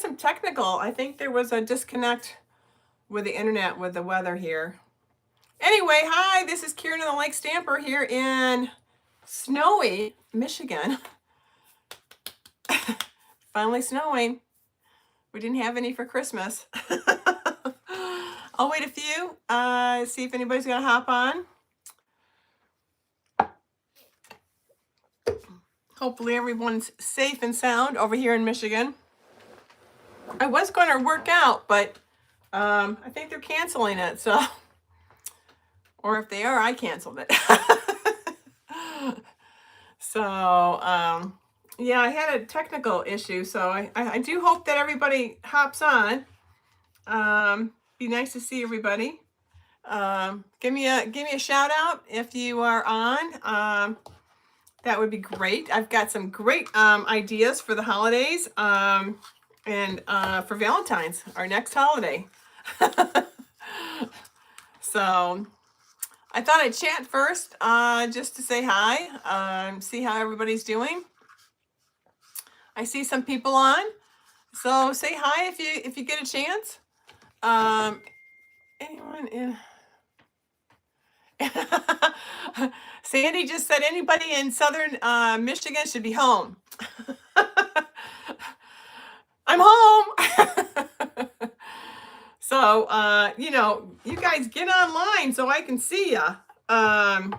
some technical. I think there was a disconnect with the internet with the weather here. Anyway, hi, this is Kieran the Lake Stamper here in snowy Michigan. Finally snowing. We didn't have any for Christmas. I'll wait a few, see if anybody's gonna hop on. Hopefully everyone's safe and sound over here in Michigan. I was going to work out, but I think they're canceling it, so, or if they are, I canceled it. So, yeah, I had a technical issue, so I do hope that everybody hops on. Be nice to see everybody. Give me a shout out if you are on. That would be great. I've got some great ideas for the holidays and for Valentine's, our next holiday. So I thought I'd chat first just to say hi, see how everybody's doing. I see some people on, so say hi if you get a chance. Anyone in? Sandy just said anybody in southern Michigan should be home. I'm home. So, you know, you guys get online so I can see ya. That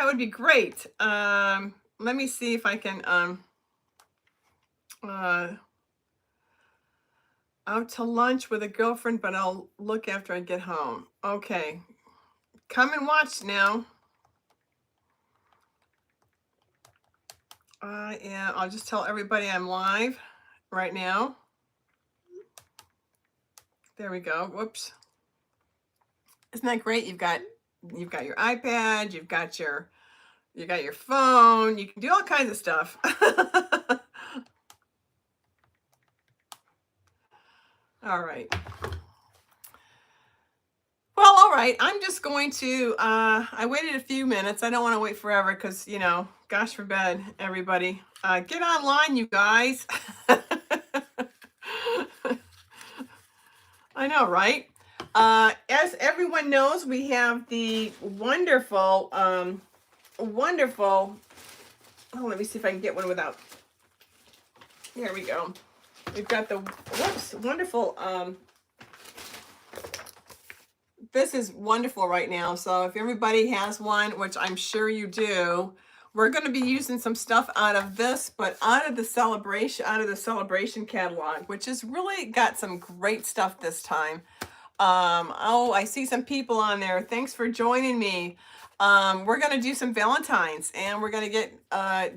would be great. Let me see if I can, out to lunch with a girlfriend, but I'll look after I get home. Okay. Come and watch now. Yeah, I'll just tell everybody I'm live right now. There we go. Whoops. Isn't that great? You've got your iPad, you've got your phone, you can do all kinds of stuff. All right. Well, all right. I'm just going to, I waited a few minutes. I don't want to wait forever because, you know, gosh forbid, everybody. Get online, you guys. I know, right? As everyone knows, we have the wonderful, wonderful, oh, let me see if I can get one without, here we go. We've got the, whoops, wonderful, this is wonderful right now. So if everybody has one, which I'm sure you do, we're going to be using some stuff out of this, but out of the celebration catalog, which has really got some great stuff this time. Oh, I see some people on there. Thanks for joining me. We're going to do some Valentines and we're going to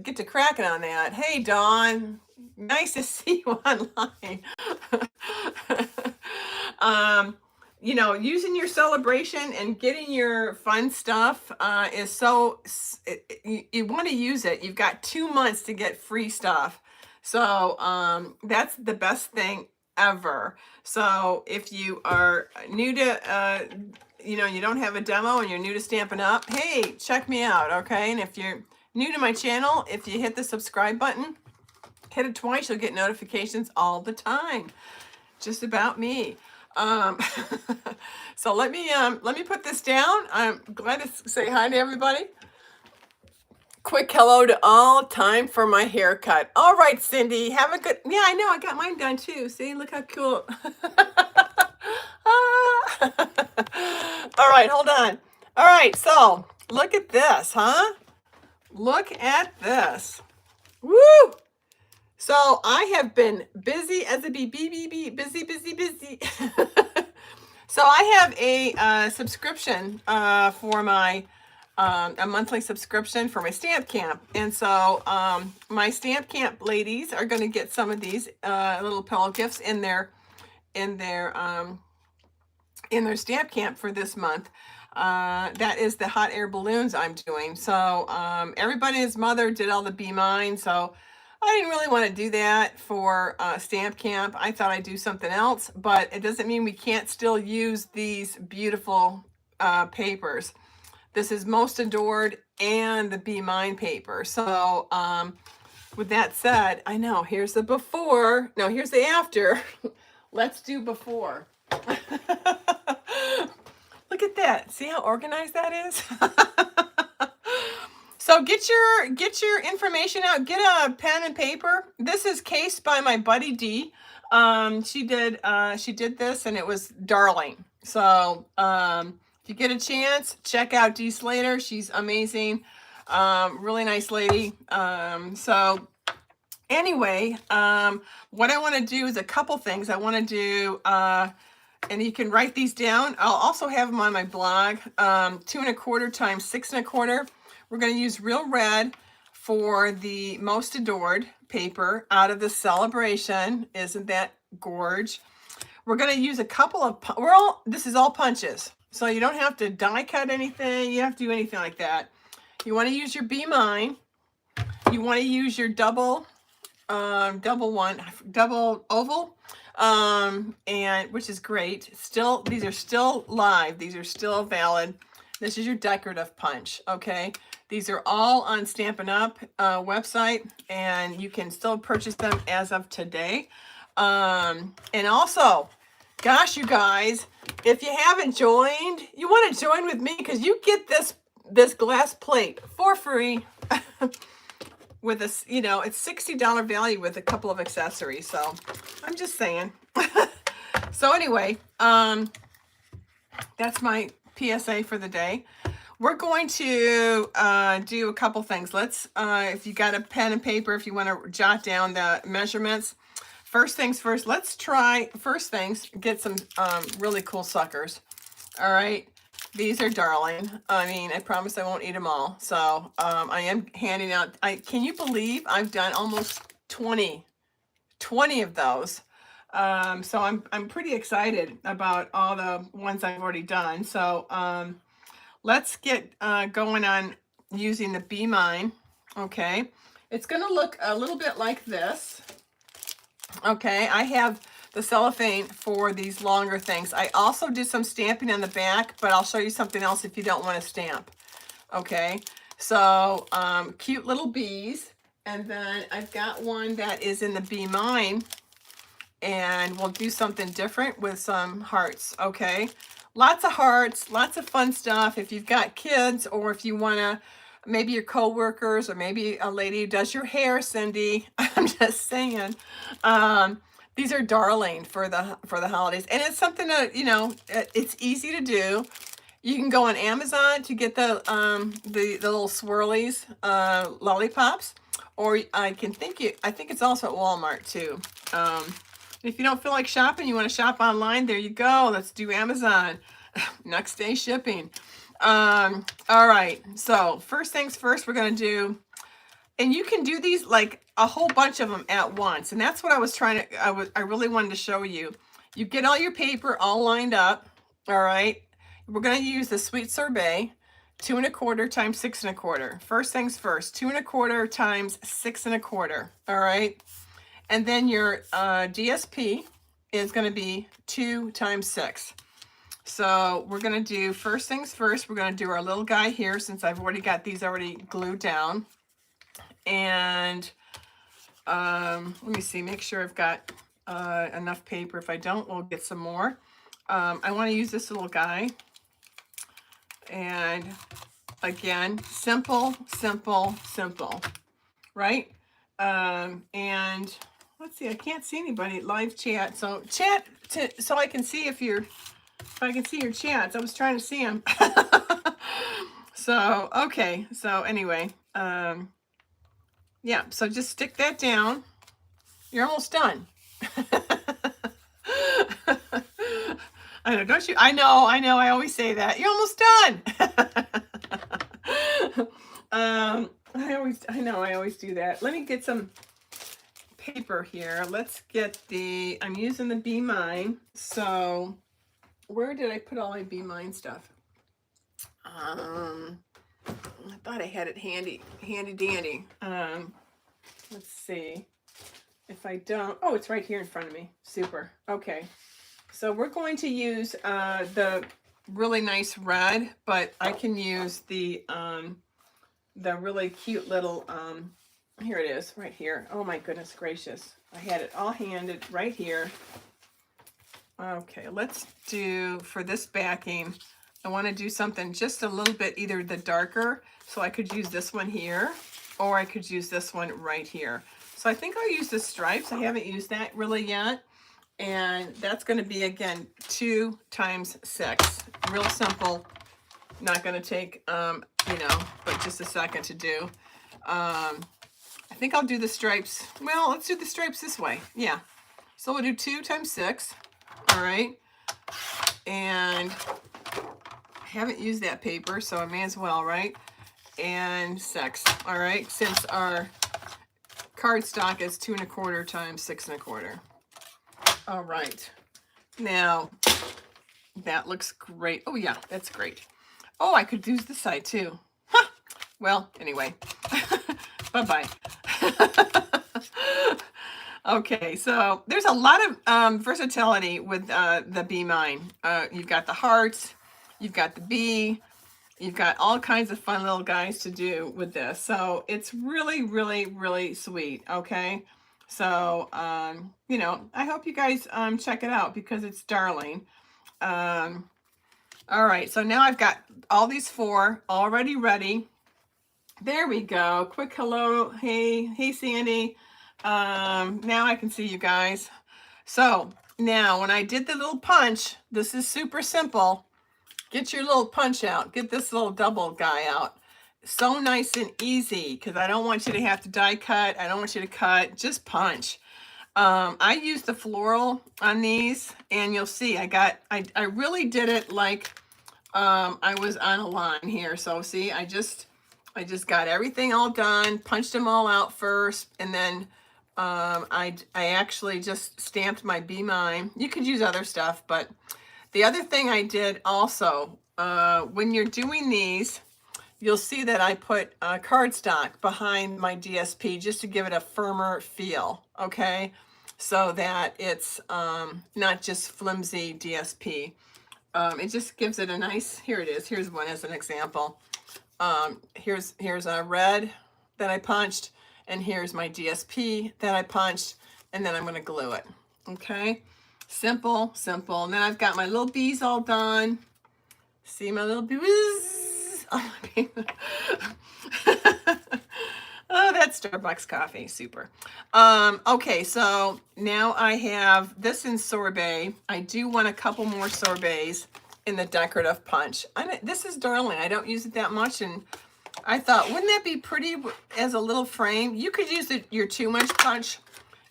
get to cracking on that. Hey, Dawn, nice to see you online. You know, using your celebration and getting your fun stuff is so, you want to use it. You've got 2 months to get free stuff. So that's the best thing ever. So if you are new to, you know, you don't have a demo and you're new to Stampin' Up, hey, check me out, okay? And if you're new to my channel, if you hit the subscribe button, hit it twice, you'll get notifications all the time. Just about me. So let me put this down. I'm glad to say hi to everybody. Quick hello to all. Time for my haircut. All right, Cindy, have a good, yeah, I know, I got mine done too. See, look how cool. All right, hold on. All right, so look at this, huh? Look at this. Woo! So I have been busy as a bee, busy. So I have a subscription for my, a monthly subscription for my stamp camp. And so my stamp camp ladies are going to get some of these little pillow gifts in their stamp camp for this month. That is the hot air balloons I'm doing. So everybody and his mother did all the Be Mine. So I didn't really want to do that for stamp camp. I thought I'd do something else, but it doesn't mean we can't still use these beautiful papers. This is Most Adored and the Be Mine paper. So with that said, I know, here's the before. No, here's the after. Let's do before. Look at that. See how organized that is? So get your information out. Get a pen and paper. This is cased by my buddy Dee. She did this and it was darling. So if you get a chance, check out Dee Slater. She's amazing. Really nice lady. So anyway, what I want to do is a couple things. I want to do, and you can write these down. I'll also have them on my blog. 2 1/4 times 6 1/4. We're going to use Real Red for the Most Adored paper out of the Celebration. Isn't that gorge? We're going to use a couple of, this is all punches. So you don't have to die cut anything. You don't have to do anything like that. You want to use your Be Mine. You want to use your double oval, and which is great. Still, these are still live. These are still valid. This is your decorative punch, okay? These are all on Stampin' Up! Website, and you can still purchase them as of today. And also, gosh, you guys, if you haven't joined, you want to join with me because you get this glass plate for free. With a, you know, it's $60 value with a couple of accessories. So I'm just saying. So anyway, that's my PSA for the day. We're going to do a couple things. Let's, if you got a pen and paper, if you want to jot down the measurements. First things first, let's try, get some really cool suckers. All right. These are darling. I mean, I promise I won't eat them all. So I am handing out, can you believe I've done almost 20 of those. So I'm pretty excited about all the ones I've already done. So let's get going on using the Be Mine. Okay. It's going to look a little bit like this. Okay. I have the cellophane for these longer things. I also did some stamping on the back, but I'll show you something else if you don't want to stamp. Okay, so cute little bees, and then I've got one that is in the Be Mine, and we'll do something different with some hearts. Okay, lots of hearts, lots of fun stuff. If you've got kids, or if you want to, maybe your co-workers, or maybe a lady who does your hair, Cindy. I'm just saying. These are darling for the holidays, and it's something that, you know, it's easy to do. You can go on Amazon to get the little swirlies, lollipops, or I think it's also at Walmart too. If you don't feel like shopping, you want to shop online, there you go. Let's do Amazon. Next day shipping. All right. So first things first, we're gonna do. And you can do these like a whole bunch of them at once. And that's what I was trying to, I really wanted to show you. You get all your paper all lined up. All right. We're going to use the Sweet Sorbet 2 1/4 times 6 1/4. First things first, 2 1/4 times 6 1/4. All right. And then your DSP is going to be 2 times 6. So we're going to do first things first. We're going to do our little guy here since I've already got these already glued down. And let me see, make sure I've got enough paper. If I don't, we'll get some more. I want to use this little guy. And again, simple, simple, simple, right? And let's see, I can't see anybody live chat. So chat so I can see if I can see your chats. I was trying to see them. So, okay. So anyway, yeah, so just stick that down. You're almost done. I know, don't you? I know, I always say that. You're almost done. I always do that. Let me get some paper here. Let's get I'm using the Be Mine. So where did I put all my Be Mine stuff? I thought I had it handy dandy. Let's see. If I don't, oh, it's right here in front of me. Super. Okay. So we're going to use the really nice red, but I can use the really cute little Here it is, right here. Oh my goodness gracious. I had it all handed right here. Okay, let's do, for this backing, I want to do something just a little bit either the darker, so I could use this one here, or I could use this one right here. So I think I'll use the stripes. I haven't used that really yet. And that's going to be, again, 2 times 6. Real simple. Not going to take, you know, but just a second to do. I think I'll do the stripes. Well, let's do the stripes this way. Yeah. So we'll do 2 times 6. All right. And I haven't used that paper, so I may as well, right? And 6. All right. Since our cardstock is 2 1/4 times 6 1/4. All right. Now, that looks great. Oh, yeah, that's great. Oh, I could use this side too. Huh. Well, anyway. Bye-bye. Okay, so there's a lot of versatility with the Be Mine. You've got the hearts, you've got the bee, you've got all kinds of fun little guys to do with this. So it's really, really, really sweet, okay? So, you know, I hope you guys check it out because it's darling. All right, so now I've got all these 4 already ready. There we go. Quick hello. Hey, Sandy. Now I can see you guys. So now when I did the little punch, this is super simple. Get your little punch out. Get this little double guy out. So nice and easy because I don't want you to have to die cut. I don't want you to cut. Just punch. I used the floral on these, and you'll see I really did it like I was on a line here. So see, I just got everything all done, punched them all out first, and then I actually just stamped my Be Mine. You could use other stuff, but the other thing I did also, when you're doing these, you'll see that I put cardstock behind my DSP just to give it a firmer feel, okay? So that it's not just flimsy DSP. It just gives it a nice, here it is, here's one as an example. Here's a red that I punched, and here's my DSP that I punched, and then I'm going to glue it, okay? Simple, simple. And then I've got my little bees all done. See my little bees? Oh, oh, that's Starbucks coffee. Super. Okay, so now I have this in sorbet. I do want a couple more sorbets in the decorative punch. This is darling. I don't use it that much, and I thought, wouldn't that be pretty as a little frame? You could use your 2-inch punch,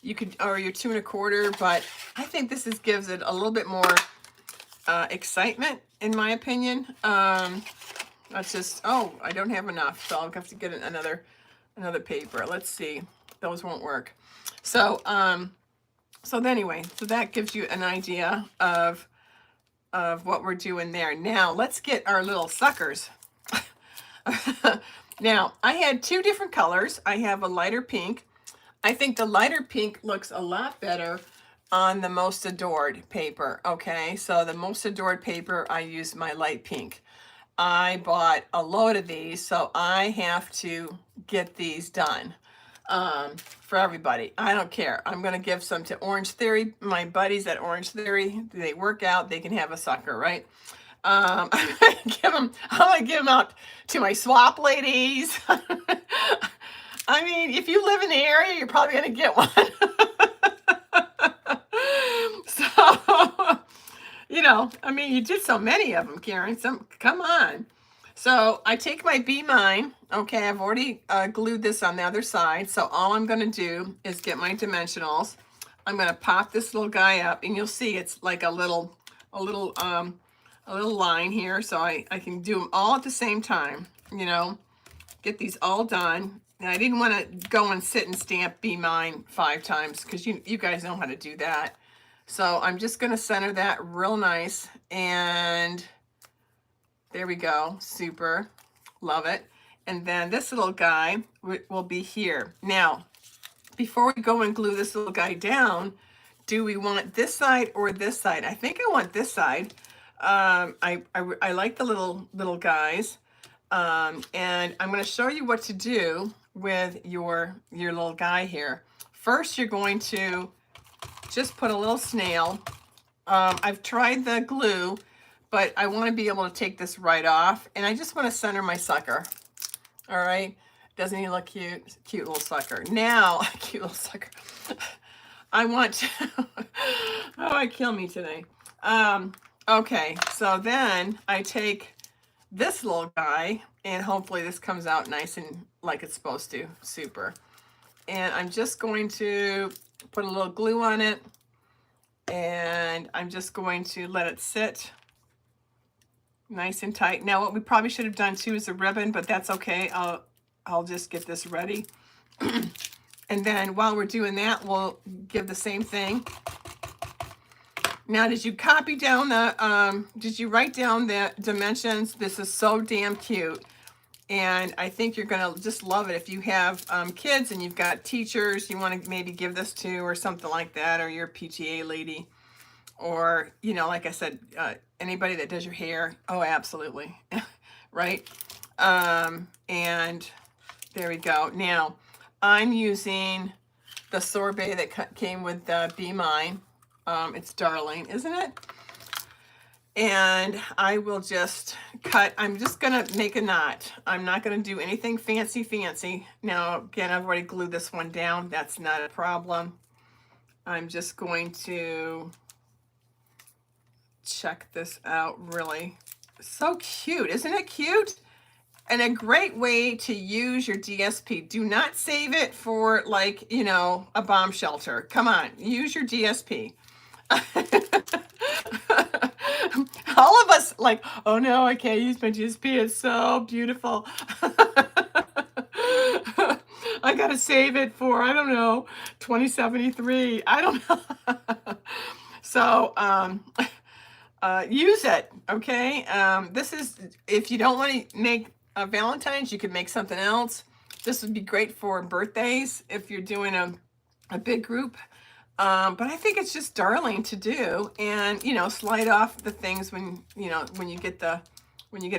you could, or your 2 1/4, but I think this gives it a little bit more excitement, in my opinion. That's just, oh, I don't have enough, so I'll have to get another paper. Let's see, those won't work. So, so anyway, so that gives you an idea of what we're doing there. Now let's get our little suckers. Now I had 2 different colors. I have a lighter pink. I think the lighter pink looks a lot better on the Most Adored paper. Okay, so the Most Adored paper, I used my light pink. I bought a load of these, so I have to get these done for everybody. I don't care. I'm going to give some to Orange Theory. My buddies at Orange Theory, they work out, they can have a sucker, right? I'm going to give them out to my swap ladies. I mean, if you live in the area, you're probably going to get one. So, you know, I mean, you did so many of them, Karen. Come on. So I take my Be Mine. Okay, I've already glued this on the other side. So all I'm going to do is get my dimensionals. I'm going to pop this little guy up, and you'll see it's like a little line here. So I can do them all at the same time, you know, get these all done. And I didn't want to go and sit and stamp Be Mine 5 times because you guys know how to do that. So I'm just going to center that real nice, and there we go. Super. Love it. And then this little guy will be here. Now, before we go and glue this little guy down, do we want this side or this side? I think I want this side. I like the little guys. And I'm going to show you what to do with your little guy here. First, you're going to just put a little snail. I've tried the glue, but I want to be able to take this right off, and I just want to center my sucker. All right, doesn't he look cute? Cute little sucker. Now, cute little sucker. I want to, oh, it kill me today. Okay, so then I take this little guy, and hopefully this comes out nice and like it's supposed to. Super. And I'm just going to put a little glue on it, and I'm just going to let it sit nice and tight. Now, what we probably should have done too is a ribbon, but that's okay. I'll just get this ready. And then while we're doing that, we'll give the same thing. Now, did you copy down the, did you write down the dimensions? This is so damn cute. And I think you're going to just love it. If you have kids and you've got teachers you want to maybe give this to or something like that, or your PTA lady, or, you know, like I said, anybody that does your hair. Oh, absolutely. Right? And there we go. Now, I'm using the sorbet that came with the Be Mine. It's darling, isn't it? And I will just cut. I'm just going to make a knot. I'm not going to do anything fancy. Now, again, I've already glued this one down. That's not a problem. I'm just going to check this out. Really. So cute. Isn't it cute? And a great way to use your DSP. Do not save it for, like, you know, a bomb shelter. Come on, use your DSP. All of us like, oh no, I can't use my DSP. It's so beautiful. I gotta save it for, I don't know, 2073. I don't know. So, use it, okay? This is, if you don't want to make Valentine's, you could make something else. This would be great for birthdays if you're doing a big group. But I think it's just darling to do, and you know, slide off the things when when you get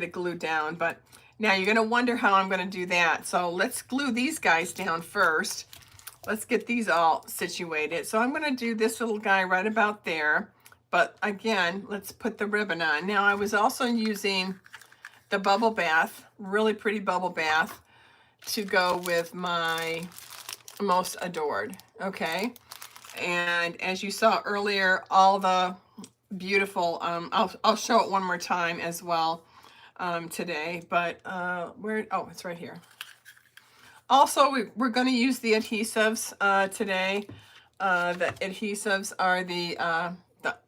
it glued down. But now you're gonna wonder how I'm gonna do that. So let's glue these guys down first. Let's get these all situated. So I'm gonna do this little guy right about there. But again, let's put the ribbon on. Now I was also using the bubble bath, really pretty bubble bath, to go with my Most Adored, okay? And as you saw earlier, all the beautiful, I'll show it one more time as well today, but where, oh, it's right here. Also, we're going to use the adhesives today. The adhesives are the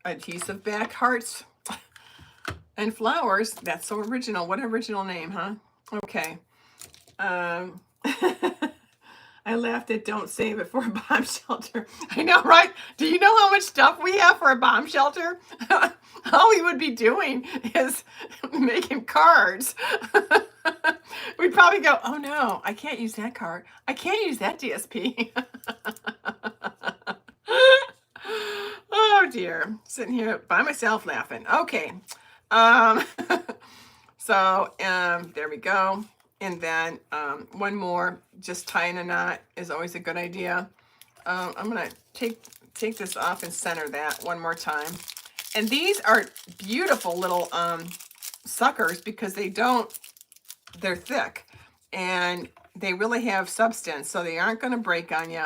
adhesive back hearts and flowers. That's so original. What original name, huh? Okay. I laughed at don't save it for a bomb shelter. I know, right? Do you know how much stuff we have for a bomb shelter? All we would be doing is making cards. We'd probably go, oh no, I can't use that card. I can't use that DSP. Oh dear, sitting here by myself laughing. Okay, so there we go. And then one more, just tying a knot is always a good idea. I'm gonna take this off and center that one more time. And these are beautiful little suckers because they're thick and they really have substance, so they aren't gonna break on you.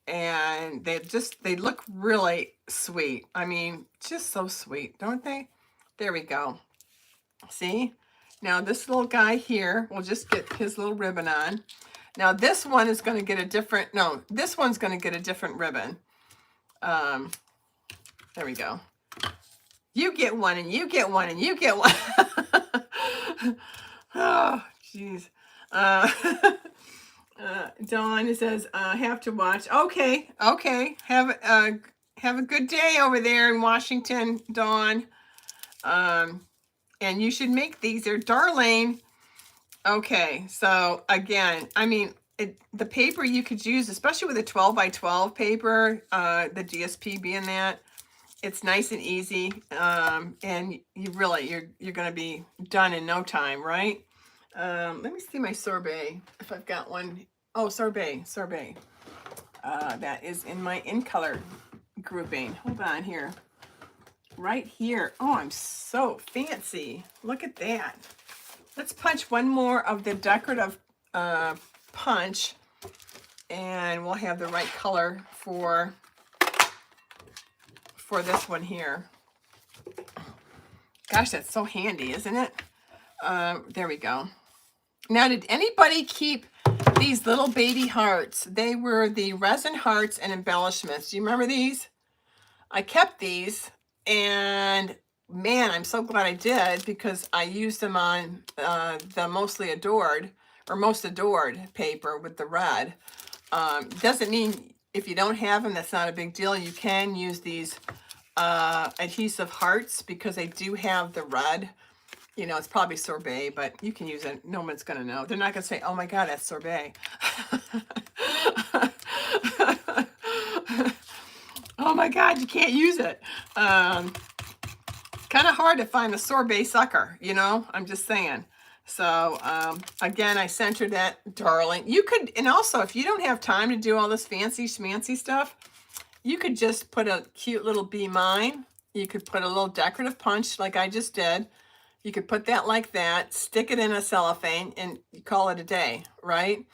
And they look really sweet. I mean, just so sweet, don't they? There we go. See? Now this little guy here, we'll just get his little ribbon on. Now this one is going to get a different, no, this one's going to get a different ribbon. There we go. You get one and you get one and you get one. Oh, jeez. Dawn says, have to watch. Okay. Have a good day over there in Washington, Dawn. And you should make these. They're darling. Okay, so again, I mean, the paper you could use, especially with a 12 by 12 paper, the DSP being that, it's nice and easy. And you're going to be done in no time, right? Let me see my sorbet, if I've got one Oh, sorbet, sorbet. That is in my in color grouping. Hold on here. Right here. Oh, I'm so fancy. Look at that. Let's punch one more of the decorative punch, and we'll have the right color for this one here. Gosh, that's so handy, isn't it? There we go. Now, did anybody keep these little baby hearts? They were the resin hearts and embellishments. Do you remember these? I kept these, and man, I'm so glad I did, because I used them on the mostly adored or most adored paper with the red. Doesn't mean if you don't have them, that's not a big deal. You can use these adhesive hearts because they do have the red. You know, it's probably sorbet, but you can use it. No one's going to know. They're not going to say, oh my God, that's sorbet. Oh my God, you can't use it. Kind of hard to find a sorbet sucker, you know, I'm just saying. So again, I centered that darling. You could, and also if you don't have time to do all this fancy schmancy stuff, you could just put a cute little Be Mine. You could put a little decorative punch like I just did. You could put that like that, stick it in a cellophane, and you call it a day, right?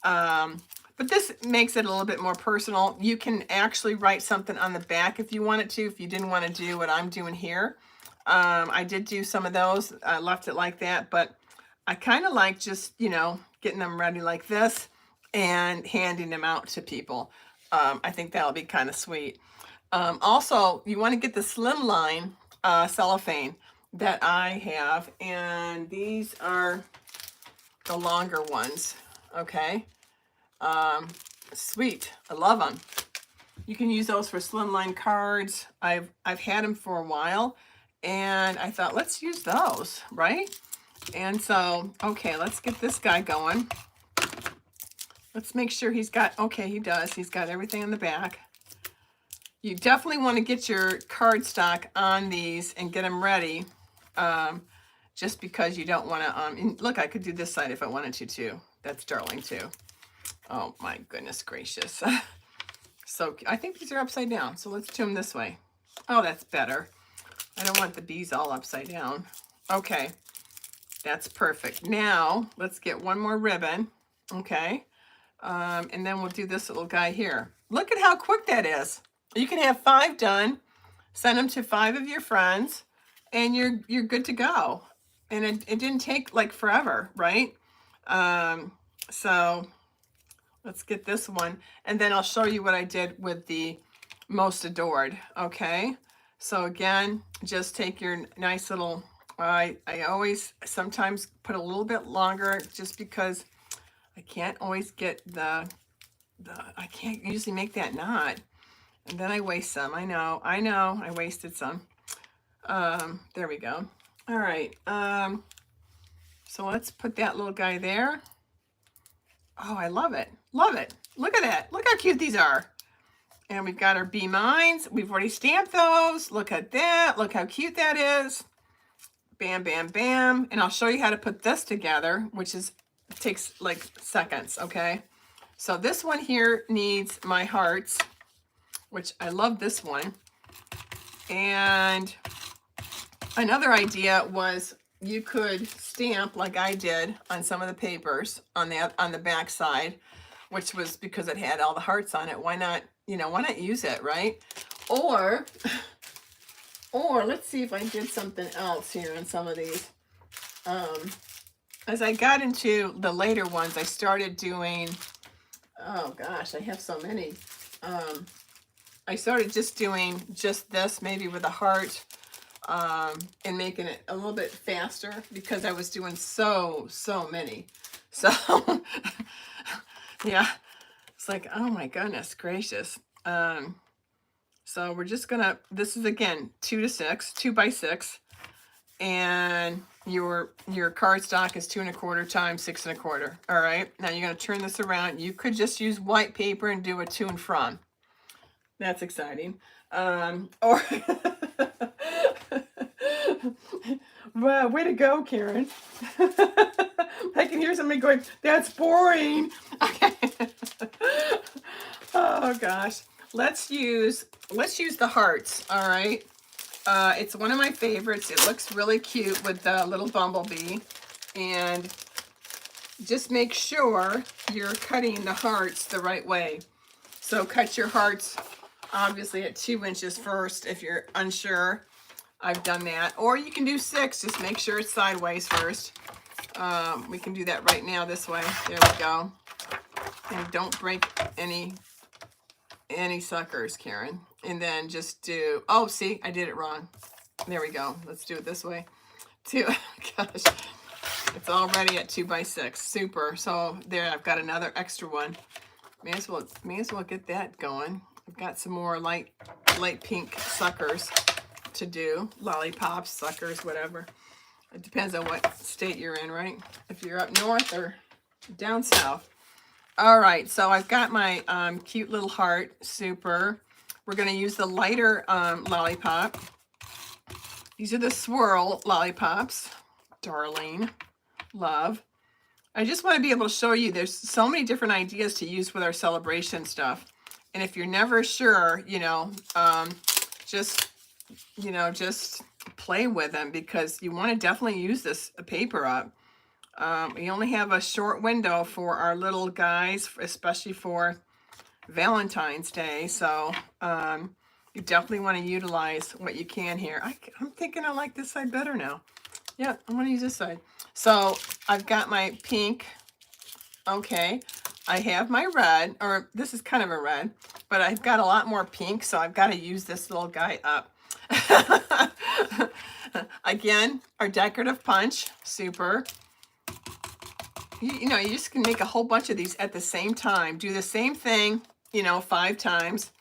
But this makes it a little bit more personal. You can actually write something on the back if you wanted to, if you didn't want to do what I'm doing here. I did do some of those. I left it like that, but I kind of like just, you know, getting them ready like this and handing them out to people. I think that'll be kind of sweet. Also, you want to get the slimline cellophane that I have, and these are the longer ones. Okay. Sweet. I love them. You can use those for slimline cards. I've had them for a while, and I thought, let's use those, right? And so, okay, let's get this guy going. Let's make sure he's got, okay, he does. He's got everything in the back. You definitely want to get your cardstock on these and get them ready, just because you don't want to, look, I could do this side if I wanted to too. That's darling too. Oh my goodness gracious. So I think these are upside down. So let's do them this way. Oh, that's better. I don't want the bees all upside down. Okay, that's perfect. Now let's get one more ribbon. Okay. And then we'll do this little guy here. Look at how quick that is. You can have 5 done, send them to 5 of your friends, and you're good to go. And it didn't take like forever, right? So let's get this one, and then I'll show you what I did with the most adored. Okay, so again, just take your nice little, I always sometimes put a little bit longer just because I can't always get I can't usually make that knot. And then I waste some. I know, I wasted some. There we go. All right. So let's put that little guy there. Oh, I love it. Love it. Look at that. Look how cute these are. And we've got our Be Mines. We've already stamped those. Look at that. Look how cute that is. Bam, bam, bam. And I'll show you how to put this together, which takes like seconds, okay? So this one here needs my hearts, which I love this one. And another idea was you could stamp like I did on some of the papers on the back side, which was because it had all the hearts on it. Why not, you know, why not use it, right? Or let's see if I did something else here on some of these. As I got into the later ones, I started doing, oh gosh, I have so many. I started just doing just this, maybe with a heart, and making it a little bit faster because I was doing so many. So yeah, it's like, oh my goodness gracious. So we're just gonna, this is again 2 to 6, 2 by 6, and your cardstock is 2 1/4 times 6 1/4. All right, now you're gonna turn this around. You could just use white paper and do a to and from. That's exciting. Or Wow, way to go, Karen. I can hear somebody going, that's boring. Okay. Oh gosh. Let's use the hearts, all right? It's one of my favorites. It looks really cute with the little bumblebee. And just make sure you're cutting the hearts the right way. So cut your hearts obviously at 2 inches first if you're unsure. I've done that. Or you can do 6, just make sure it's sideways first. We can do that right now this way. There we go. And don't break any suckers, Karen. And then just do, oh, see, I did it wrong. There we go. Let's do it this way. Gosh, it's already at 2 by 6. Super. So there, I've got another extra one. May as well get that going. I've got some more light pink suckers to do. Lollipops, suckers, whatever. It depends on what state you're in, right? If you're up north or down south. All right, so I've got my cute little heart. Super. We're going to use the lighter lollipop. These are the Swirl lollipops. Darling. Love. I just want to be able to show you there's so many different ideas to use with our celebration stuff. And if you're never sure, just play with them, because you want to definitely use this paper up. We only have a short window for our little guys, especially for Valentine's Day. So you definitely want to utilize what you can here. I'm thinking I like this side better now. Yeah, I'm going to use this side. So I've got my pink. Okay. I have my red, or this is kind of a red, but I've got a lot more pink, so I've got to use this little guy up. Again, our decorative punch. Super. You just can make a whole bunch of these at the same time. Do the same thing, 5 times.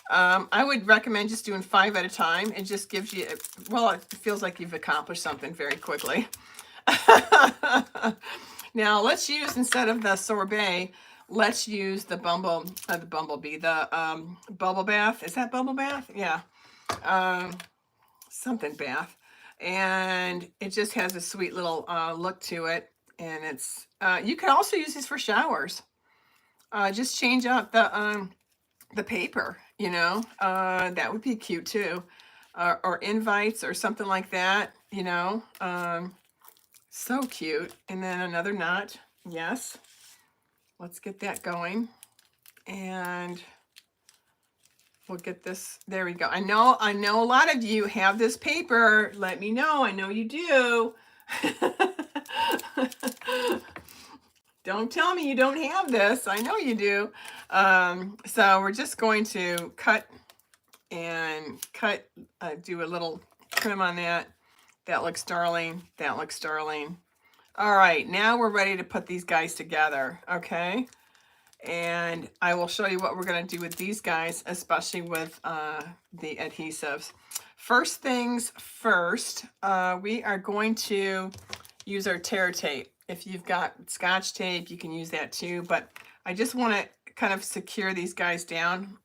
I would recommend just doing 5 at a time. It just gives you, well, it feels like you've accomplished something very quickly. Now let's use, instead of the sorbet, let's use the bumblebee, the bubble bath. Is that bubble bath? Yeah. Something bath. And it just has a sweet little look to it. And it's, you could also use this for showers. Just change out the paper, that would be cute too. Or invites or something like that, so cute. And then another knot. Yes. Let's get that going. And we'll get this. There we go. I know a lot of you have this paper. Let me know. I know you do. Don't tell me you don't have this. I know you do. So we're just going to cut, do a little trim on that. That looks darling. That looks darling. All right, now we're ready to put these guys together, okay? And I will show you what we're going to do with these guys, especially with the adhesives. First things first, we are going to use our tear tape. If you've got Scotch tape, you can use that too, but I just want to kind of secure these guys down.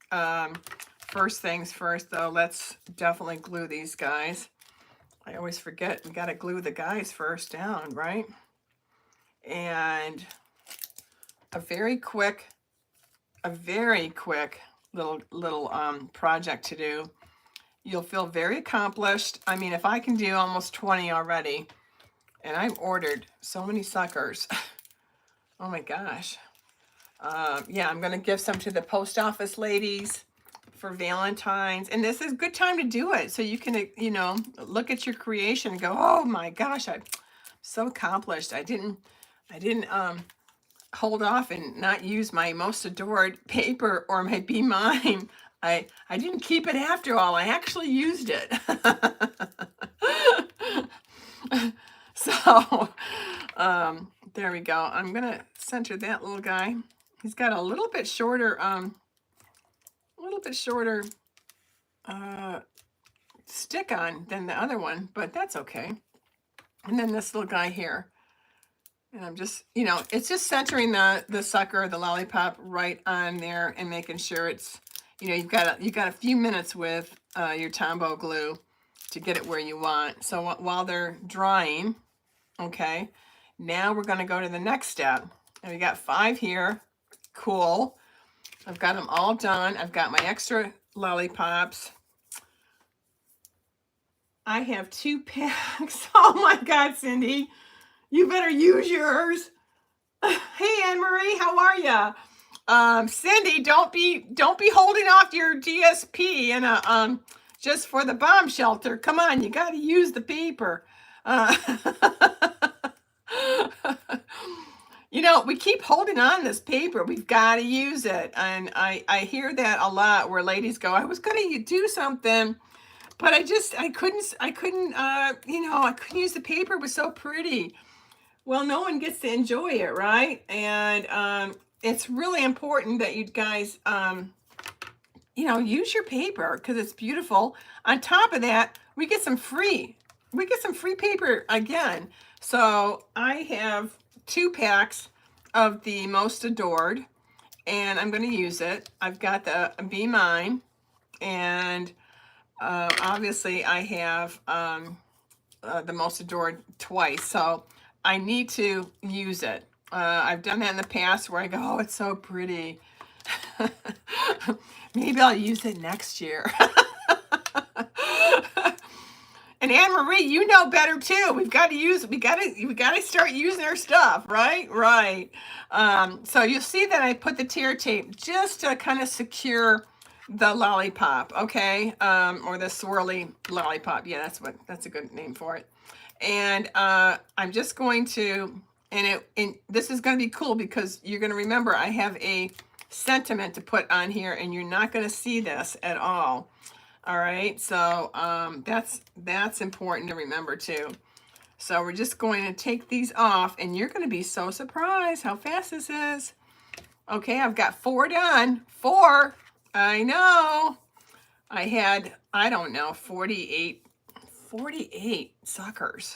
First things first, though, let's definitely glue these guys. I always forget, we got to glue the guys first down, right? And a very quick little project to do. You'll feel very accomplished. I mean, if I can do almost 20 already, and I've ordered so many suckers. Oh my gosh. Yeah, I'm going to give some to the post office ladies for Valentine's. And this is a good time to do it. So you can, look at your creation and go, oh my gosh, I'm so accomplished. I didn't hold off and not use my most adored paper or my Be Mine. I didn't keep it after all. I actually used it. So, there we go. I'm going to center that little guy. He's got a little bit shorter, stick on than the other one, but that's okay. And then this little guy here. And I'm just, it's just centering the sucker, the lollipop right on there and making sure it's, you've got a few minutes with your Tombow glue to get it where you want. So while they're drying, okay, now we're going to go to the next step. And we got 5 here. Cool. I've got them all done. I've got my extra lollipops. I have 2 packs. Oh my God, Cindy, you better use yours. Hey, Anne Marie, how are ya? Cindy, don't be holding off your DSP and just for the bomb shelter. Come on, you got to use the paper. You know, we keep holding on this paper. We've got to use it. And I hear that a lot where ladies go, I was going to do something, but I couldn't, you know, I couldn't use the paper. It was so pretty. Well, no one gets to enjoy it, right? And it's really important that you guys, you know, use your paper because it's beautiful. On top of that, we get some free paper again. So I have 2 packs of the Most Adored, and I'm going to use it. I've got the Be Mine, and obviously I have the Most Adored twice, so I need to use it. I've done that in the past where I go, oh, it's so pretty. Maybe I'll use it next year. And Anne Marie, you know better too. We got to start using our stuff, right? Right. So you'll see that I put the tear tape just to kind of secure the lollipop, okay? Or the swirly lollipop. Yeah, that's a good name for it. And I'm just going to, and this is going to be cool because you're going to remember I have a sentiment to put on here, and you're not going to see this at all. All right, so that's important to remember too. So we're just going to take these off, and you're going to be so surprised how fast this is. Okay, I've got 4 done. 4. I know. I had, I don't know, 48 suckers.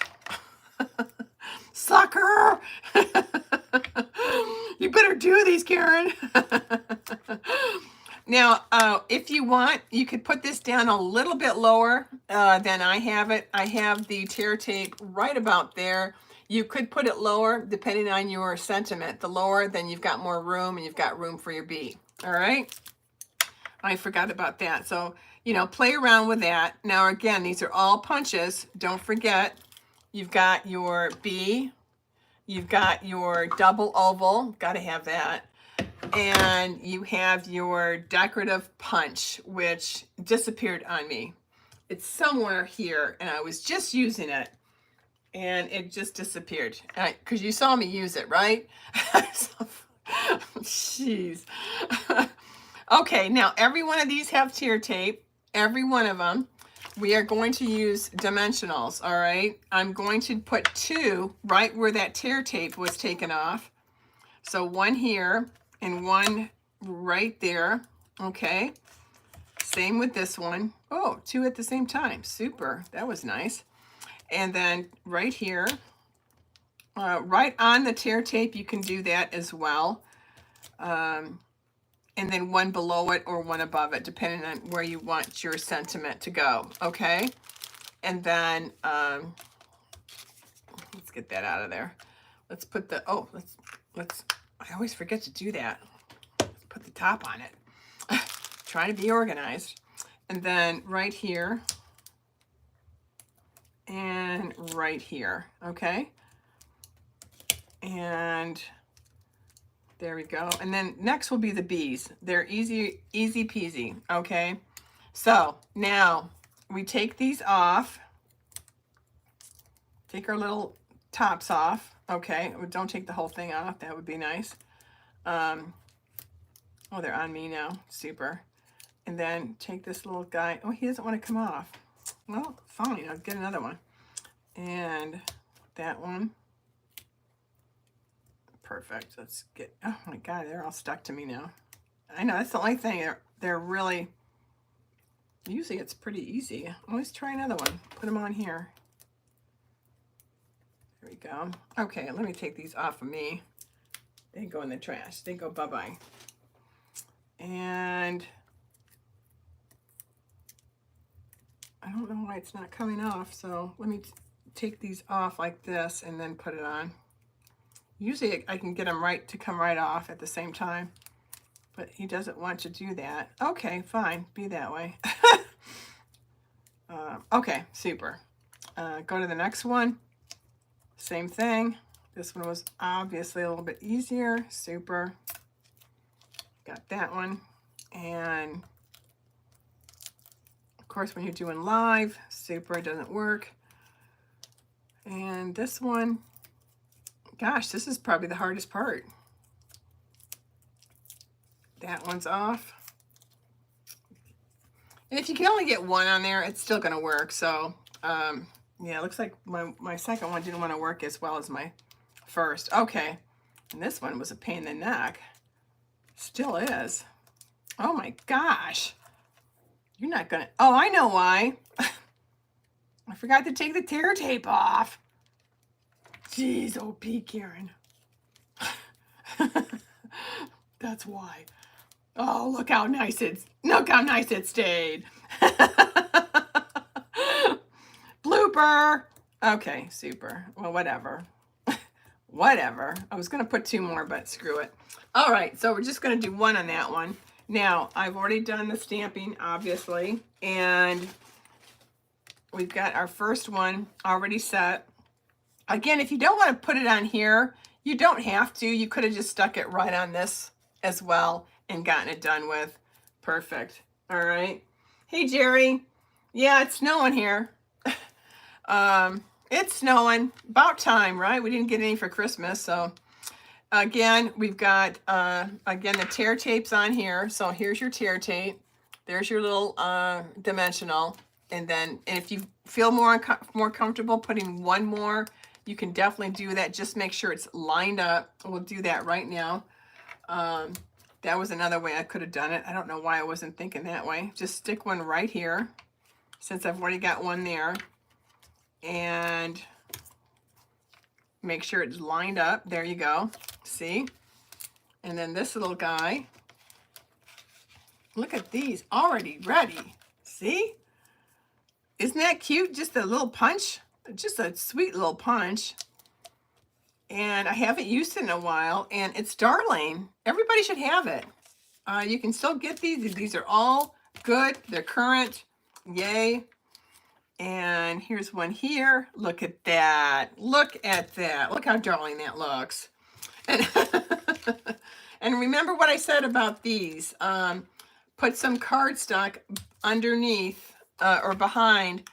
Sucker! You better do these, Karen. Now, if you want, you could put this down a little bit lower than I have it. I have the tear tape right about there. You could put it lower depending on your sentiment. The lower, then you've got more room and you've got room for your B. All right? I forgot about that. So, you know, play around with that. Now, again, these are all punches. Don't forget, you've got your B. You've got your double oval. Got to have that. And you have your decorative punch, which disappeared on me. It's somewhere here, and I was just using it, and it just disappeared. Because you saw me use it, right? Jeez. Okay, now every one of these have tear tape. Every one of them. We are going to use dimensionals, all right? I'm going to put 2 right where that tear tape was taken off. So 1 here and 1 right there, okay? Same with this one. Oh, 2 at the same time. Super, that was nice. And then right here, right on the tear tape, you can do that as well. And then 1 below it or 1 above it, depending on where you want your sentiment to go, okay? And then, let's get that out of there. Let's put the, oh, let's, I always forget to do that. Let's put the top on it. Trying to be organized. And then right here, and right here, okay? And there we go. And then next will be the bees. They're easy peasy, okay? So now we take these off. Take our little tops off, okay? Don't take the whole thing off. That would be nice. Oh, they're on me now. Super. And then take this little guy. Oh, he doesn't want to come off. Well, fine. I'll get another one. And that one. Perfect. Let's get, oh my God, they're all stuck to me now. I know, that's the only thing. They're really, usually it's pretty easy. Let's try another one. Put them on here. There we go. Okay, let me take these off of me. They go in the trash. They go bye-bye. And I don't know why it's not coming off, so let me take these off like this and then put it on. Usually I can get them right to come right off at the same time, but he doesn't want to do that. Okay, fine, be that way. Okay, super. Go to the next one. Same thing. This one was obviously a little bit easier. Super. Got that one. And of course, when you're doing live, super, it doesn't work. And this one, gosh, this is probably the hardest part. That one's off. And if you can only get one on there, it's still going to work. So, yeah, it looks like my second one didn't want to work as well as my first. Okay. And this one was a pain in the neck. Still is. Oh my gosh. You're not going to... Oh, I know why. I forgot to take the tear tape off. Jeez, OP, Karen. That's why. Oh, look how nice it stayed. Blooper. Okay, super. Well, whatever. Whatever. I was going to put 2 more, but screw it. All right, so we're just going to do 1 on that one. Now, I've already done the stamping, obviously, and we've got our first one already set. Again, if you don't want to put it on here, you don't have to. You could have just stuck it right on this as well and gotten it done with. Perfect. All right. Hey, Jerry. Yeah, it's snowing here. It's snowing. About time, right? We didn't get any for Christmas, so... Again, we've got, again, the tear tapes on here. So here's your tear tape. There's your little dimensional. And then if you feel more comfortable putting 1 more, you can definitely do that. Just make sure it's lined up. We'll do that right now. That was another way I could have done it. I don't know why I wasn't thinking that way. Just stick one right here, since I've already got one there. And... make sure it's lined up. There you go. See? And then this little guy. Look at these. Already ready. See? Isn't that cute? Just a little punch. Just a sweet little punch. And I haven't used it in a while. And it's darling. Everybody should have it. You can still get these. These are all good. They're current. Yay. And here's one here. Look at that. Look at that. Look how darling that looks. And, and remember what I said about these. Put some cardstock underneath or behind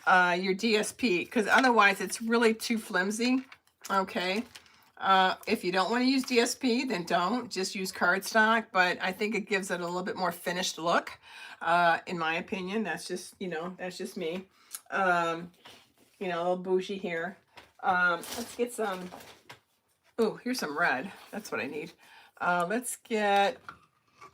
your DSP, because otherwise it's really too flimsy. Okay. If you don't want to use DSP, then don't. Just use cardstock. But I think it gives it a little bit more finished look, in my opinion. That's just, that's just me. A little bougie here. Let's get some, oh, here's some red. That's what I need. Let's get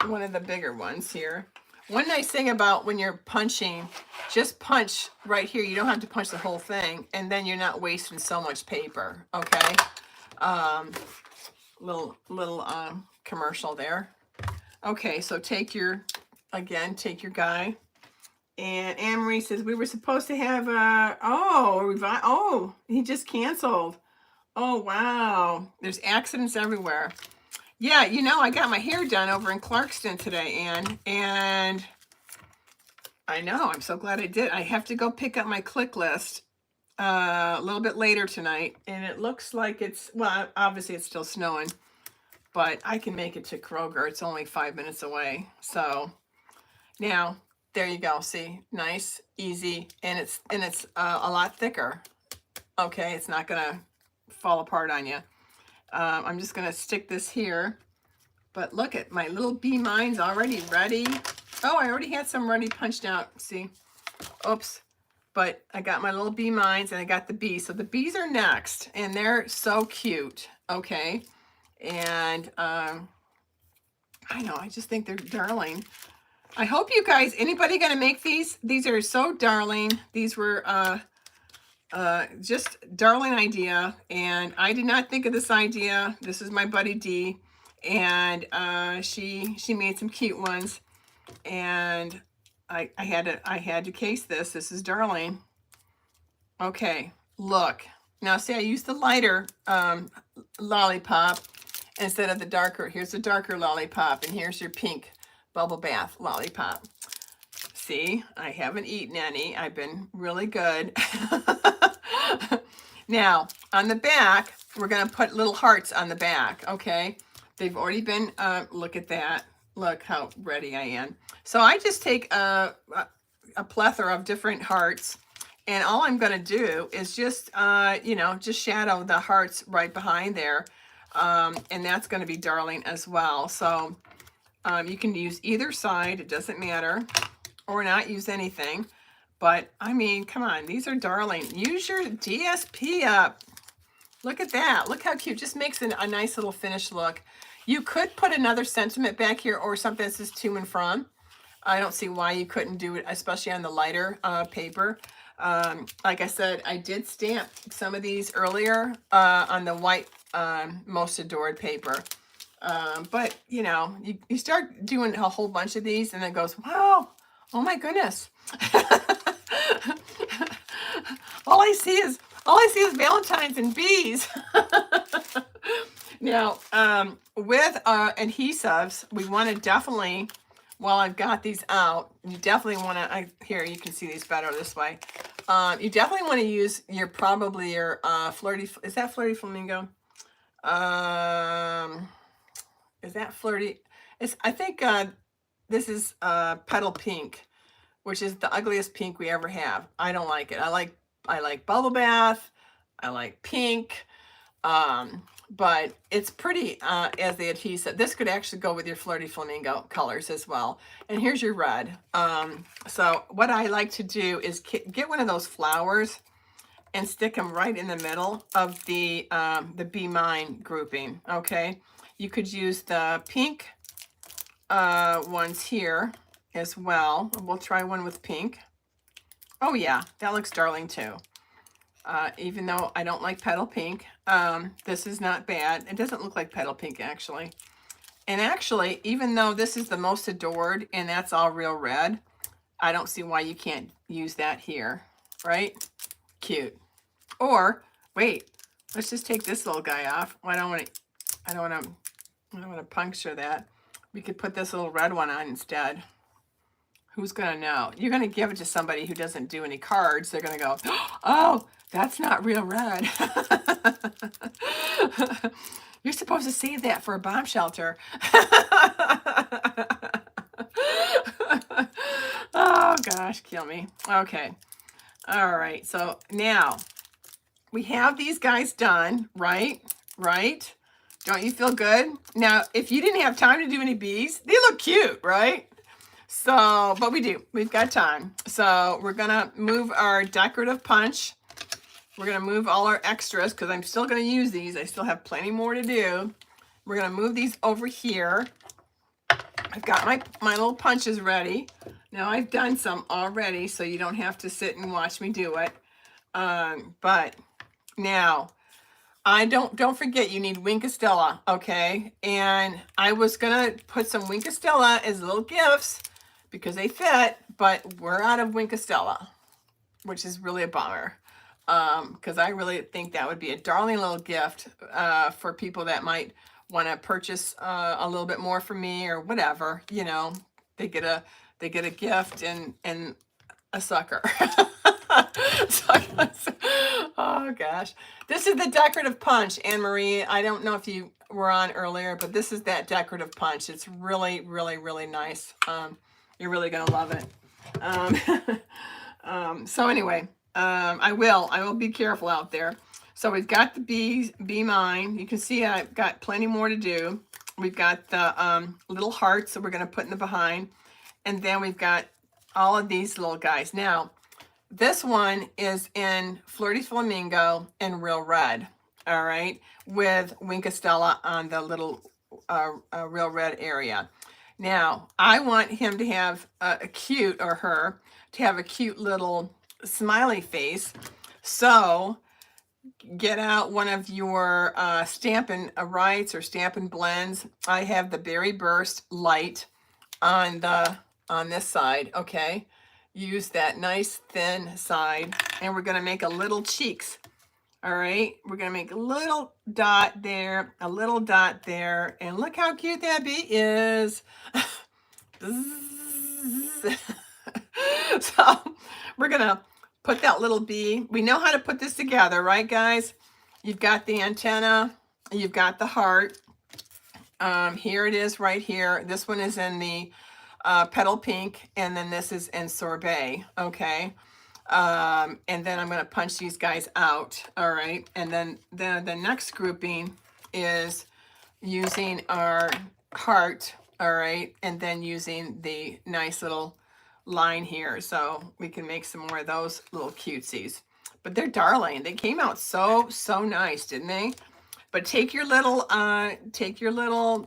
one of the bigger ones here. One nice thing about when you're punching, just punch right here. You don't have to punch the whole thing, and then you're not wasting so much paper, okay? Little commercial there. Okay, so take your guy. And Anne-Marie says, we were supposed to have, he just canceled. Oh, wow. There's accidents everywhere. Yeah, I got my hair done over in Clarkston today, Anne. And I know, I'm so glad I did. I have to go pick up my click list a little bit later tonight. And it looks like well, obviously it's still snowing. But I can make it to Kroger. It's only 5 minutes away. So, now... there you go. See, nice, easy, and it's a lot thicker. Okay, it's not gonna fall apart on you. I'm just gonna stick this here, but look at my little bee mines already ready. Oh, I already had some ready punched out. See, oops, but I got my little bee mines and I got the bees. So the bees are next, and they're so cute. Okay, and I know, I just think they're darling. I hope you guys, anybody gonna make these? These are so darling. These were just darling idea, and I did not think of this idea. This is my buddy Dee, and she made some cute ones, and I had to case this. This is Darling. Okay, look. Now see, I used the lighter Lollipop instead of the darker. Here's the darker Lollipop, and here's your pink bubble bath Lollipop. See, I haven't eaten any. I've been really good. Now, on the back, we're going to put little hearts on the back, okay? They've already been, look at that. Look how ready I am. So I just take a plethora of different hearts, and all I'm going to do is just, you know, just shadow the hearts right behind there. And that's going to be Darling as well. So you can use either side. It doesn't matter. Or not use anything. But, I mean, come on. These are Darling. Use your DSP up. Look at that. Look how cute. Just makes a nice little finished look. You could put another sentiment back here or something that says to and from. I don't see why you couldn't do it, especially on the lighter paper. Like I said, I did stamp some of these earlier on the white Most Adored paper. But, you know, you start doing a whole bunch of these and it goes, wow, oh my goodness. all I see is Valentines and bees. Now, with adhesives, we want to definitely, while I've got these out, you definitely want to, here, you can see these better this way. You definitely want to use probably your Flirty, is that Flirty Flamingo? Is that Flirty? I think this is Petal Pink, which is the ugliest pink we ever have. I don't like it. I like Bubble Bath. I like pink. But it's pretty as the adhesive. This could actually go with your Flirty Flamingo colors as well. And here's your red. So what I like to do is get one of those flowers and stick them right in the middle of the Be Mine grouping, okay? You could use the pink ones here as well. We'll try one with pink. Oh yeah, that looks Darling too. Even though I don't like Petal Pink, this is not bad. It doesn't look like Petal Pink actually. And actually, even though this is the Most Adored and that's all real red, I don't see why you can't use that here, right? Cute. Or wait, let's just take this little guy off. I don't want to puncture that. We could put this little red one on instead. Who's gonna know? You're gonna give it to somebody who doesn't do any cards. They're gonna go, oh, that's not real red. You're supposed to save that for a bomb shelter. Oh gosh, kill me. Okay. All right. So now we have these guys done, right? Right? Don't you feel good? Now, if you didn't have time to do any bees, they look cute, right? So, but we do. We've got time. So we're going to move our decorative punch. We're going to move all our extras because I'm still going to use these. I still have plenty more to do. We're going to move these over here. I've got my little punches ready. Now I've done some already, so you don't have to sit and watch me do it. But now, don't forget you need Wink of Stella, okay? And I was gonna put some Wink of Stella as little gifts because they fit, but we're out of Wink of Stella, which is really a bummer. Because I really think that would be a darling little gift for people that might want to purchase a little bit more from me or whatever. You know, they get a gift and a sucker. Oh gosh, this is the decorative punch, Anne Marie. I don't know if you were on earlier, but this is that decorative punch. It's really, really, really nice. You're really gonna love it. So anyway, I will be careful out there. So we've got the Be Mine. You can see I've got plenty more to do. We've got the little hearts that we're gonna put in the behind, and then we've got all of these little guys. Now, this one is in Flirty Flamingo and Real Red, all right, with Wink of Stella on the little Real Red area. Now, I want him to have a cute, or her, to have a cute little smiley face. So, get out one of your Stampin' Rights or Stampin' Blends. I have the Berry Burst Light on the on this side, okay? Use that nice thin side, and we're gonna make a little cheeks. All right, we're gonna make a little dot there, a little dot there, and look how cute that bee is. So we're gonna put that little bee. We know how to put this together, right, guys? You've got the antenna, you've got the heart. Here it is right here. This one is in the petal pink, and then this is in sorbet, okay? And then I'm going to punch these guys out, all right? And then the next grouping is using our heart, all right? And then using the nice little line here, so we can make some more of those little cutesies. But they're darling. They came out so nice, didn't they? But take your little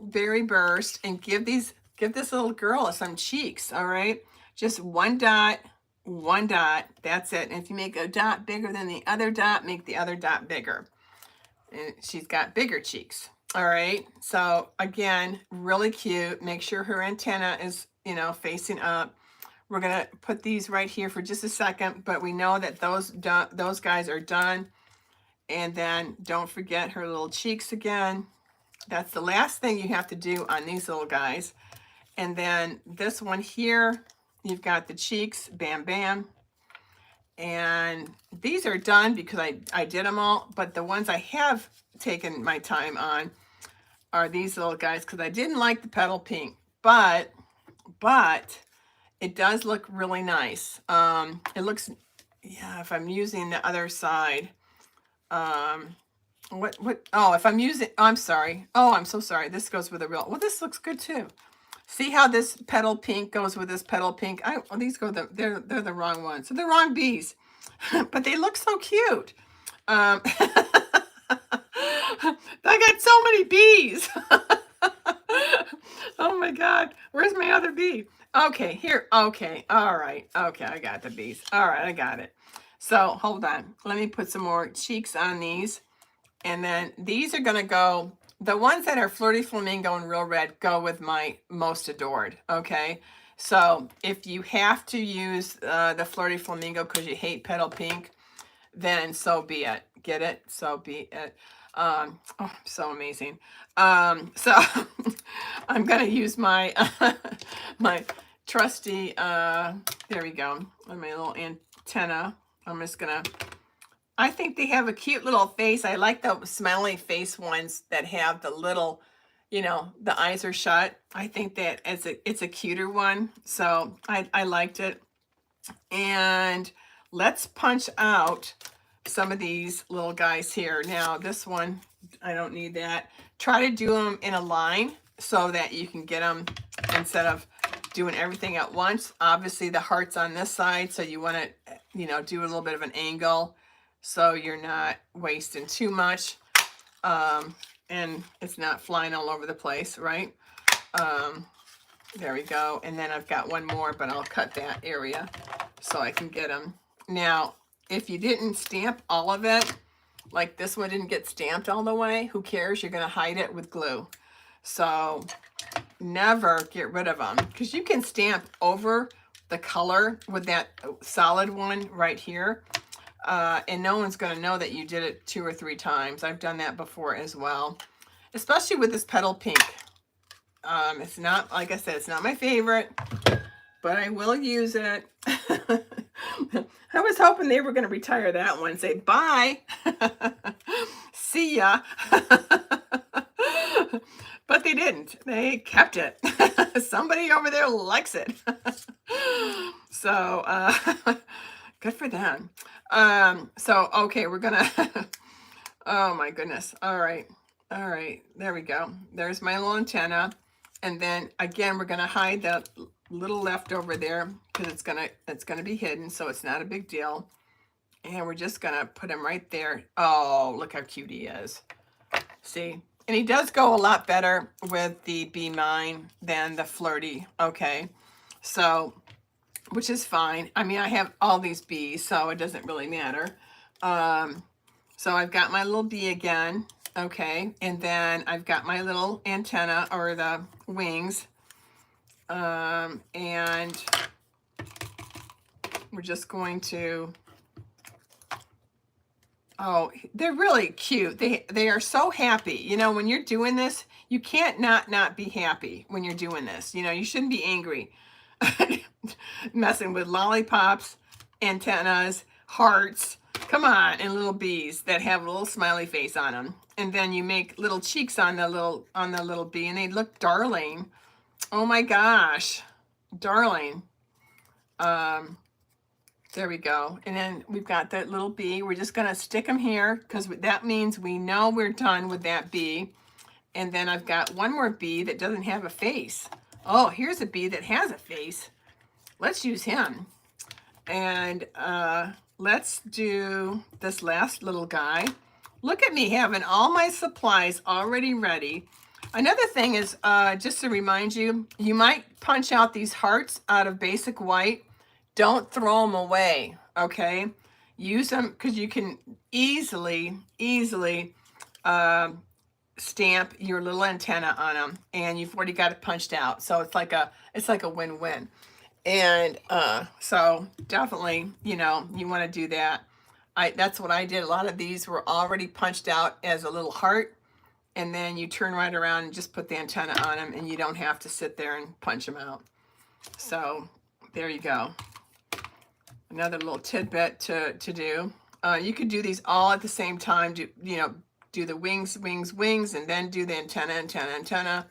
berry burst and give this little girl some cheeks, all right? Just one dot, that's it. And if you make a dot bigger than the other dot, make the other dot bigger. And she's got bigger cheeks, all right? So again, really cute. Make sure her antenna is, facing up. We're gonna put these right here for just a second, but we know that those guys are done. And then don't forget her little cheeks again. That's the last thing you have to do on these little guys. And then this one here, you've got the cheeks, bam, bam. And these are done because I did them all, but the ones I have taken my time on are these little guys because I didn't like the petal pink, but it does look really nice. It looks, yeah, if I'm using the other side, if I'm using, I'm sorry. Oh, I'm so sorry. This goes with a real, well, this looks good too. See how this petal pink goes with this petal pink? These go, they're the wrong ones. So they're wrong bees, but they look so cute. I got so many bees. Oh my God, where's my other bee? Okay, here, okay, all right, okay, I got the bees. All right, I got it. So hold on, let me put some more cheeks on these. And then these are gonna go, the ones that are Flirty Flamingo and Real Red go with my Most Adored, okay? So if you have to use the Flirty Flamingo because you hate petal pink, then so be it. Get it? So be it. Oh, so amazing. So I'm gonna use my my trusty, there we go, on my little antenna. I'm just gonna, I think they have a cute little face. I like the smiley face ones that have the little, the eyes are shut. I think that it's a cuter one. So I liked it. And let's punch out some of these little guys here. Now this one, I don't need that. Try to do them in a line so that you can get them instead of doing everything at once. Obviously the heart's on this side, so you want to, do a little bit of an angle so you're not wasting too much, and it's not flying all over the place, right? There we go. And then I've got one more, but I'll cut that area so I can get them. Now, if you didn't stamp all of it, like this one didn't get stamped all the way, who cares? You're going to hide it with glue. So never get rid of them, because you can stamp over the color with that solid one right here. And no one's going to know that you did it 2 or 3 times. I've done that before as well, especially with this petal pink. It's not, like I said, it's not my favorite, but I will use it. I was hoping they were going to retire that one, say bye, see ya. But they didn't. They kept it. Somebody over there likes it. So good for them. So okay, we're gonna oh my goodness. All right, there we go. There's my little antenna. And then again, we're gonna hide that little left over there because it's gonna be hidden, so it's not a big deal. And we're just gonna put him right there. Oh, look how cute he is. See? And he does go a lot better with the Be Mine than the Flirty, okay? So, which is fine. I mean, I have all these bees, so it doesn't really matter. So I've got my little bee again, okay? And then I've got my little antenna, or the wings. And we're just going to, oh, they're really cute. They are so happy. You know, when you're doing this, you can't not be happy when you're doing this. You know, you shouldn't be angry. Messing with lollipops, antennas, hearts, come on, and little bees that have a little smiley face on them. And then you make little cheeks on the little bee, and they look darling. Oh my gosh, darling. There we go. And then we've got that little bee. We're just going to stick them here because that means we know we're done with that bee. And then I've got one more bee that doesn't have a face. Oh, here's a bee that has a face. Let's use him. And let's do this last little guy. Look at me having all my supplies already ready. Another thing is, just to remind you, you might punch out these hearts out of basic white. Don't throw them away, okay? Use them because you can easily stamp your little antenna on them, and you've already got it punched out. So it's like a win-win. And so definitely, you know, you want to do that. That's what I did. A lot of these were already punched out as a little heart, and then you turn right around and just put the antenna on them, and you don't have to sit there and punch them out. So there you go. Another little tidbit to do. You could do these all at the same time. Do the wings, and then do the antenna.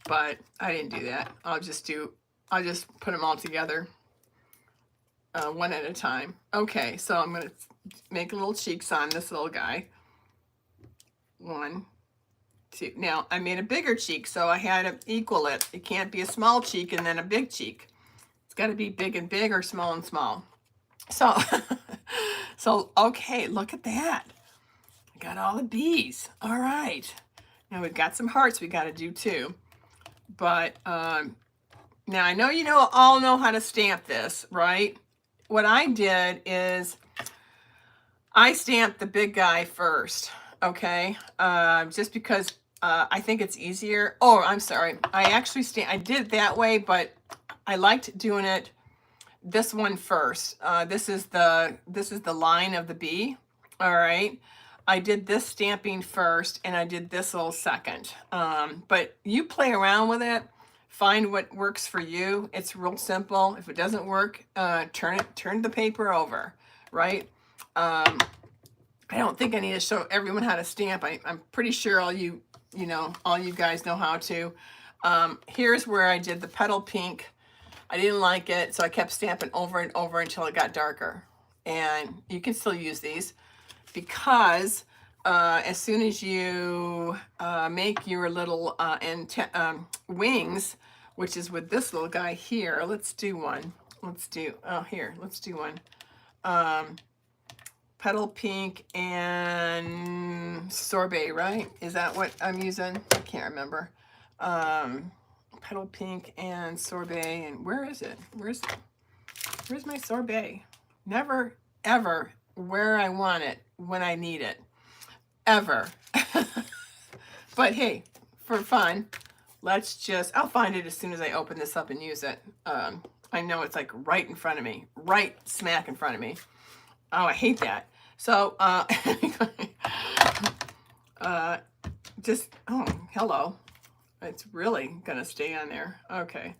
But I didn't do that. I'll just put them all together one at a time. Okay, so I'm going to make little cheeks on this little guy. 1, 2. Now, I made a bigger cheek, so I had to equal it. It can't be a small cheek and then a big cheek. It's got to be big and big or small and small. So, okay, look at that. I got all the bees. All right. Now we've got some hearts we got to do too. But now I know you all know how to stamp this, right? What I did is I stamped the big guy first, okay? Just because I think it's easier. Oh, I'm sorry. I did it that way, but I liked doing it this one first. This is the line of the bee. All right. I did this stamping first, and I did this little second. But you play around with it. Find what works for you. It's real simple. If it doesn't work, turn the paper over, right? I don't think I need to show everyone how to stamp. I'm pretty sure all you guys know how to. Here's where I did the petal pink. I didn't like it, so I kept stamping over and over until it got darker. And you can still use these because as soon as you make your little wings, which is with this little guy here, let's do one. Let's do one. Petal pink and sorbet, right? Is that what I'm using? I can't remember. Petal pink and sorbet, and where is it? Where's my sorbet? Never, ever where I want it, when I need it. Ever. But hey, for fun, I'll find it as soon as I open this up and use it. I know it's like right in front of me, right smack in front of me. Oh, I hate that. So, oh, hello. It's really gonna stay on there. Okay.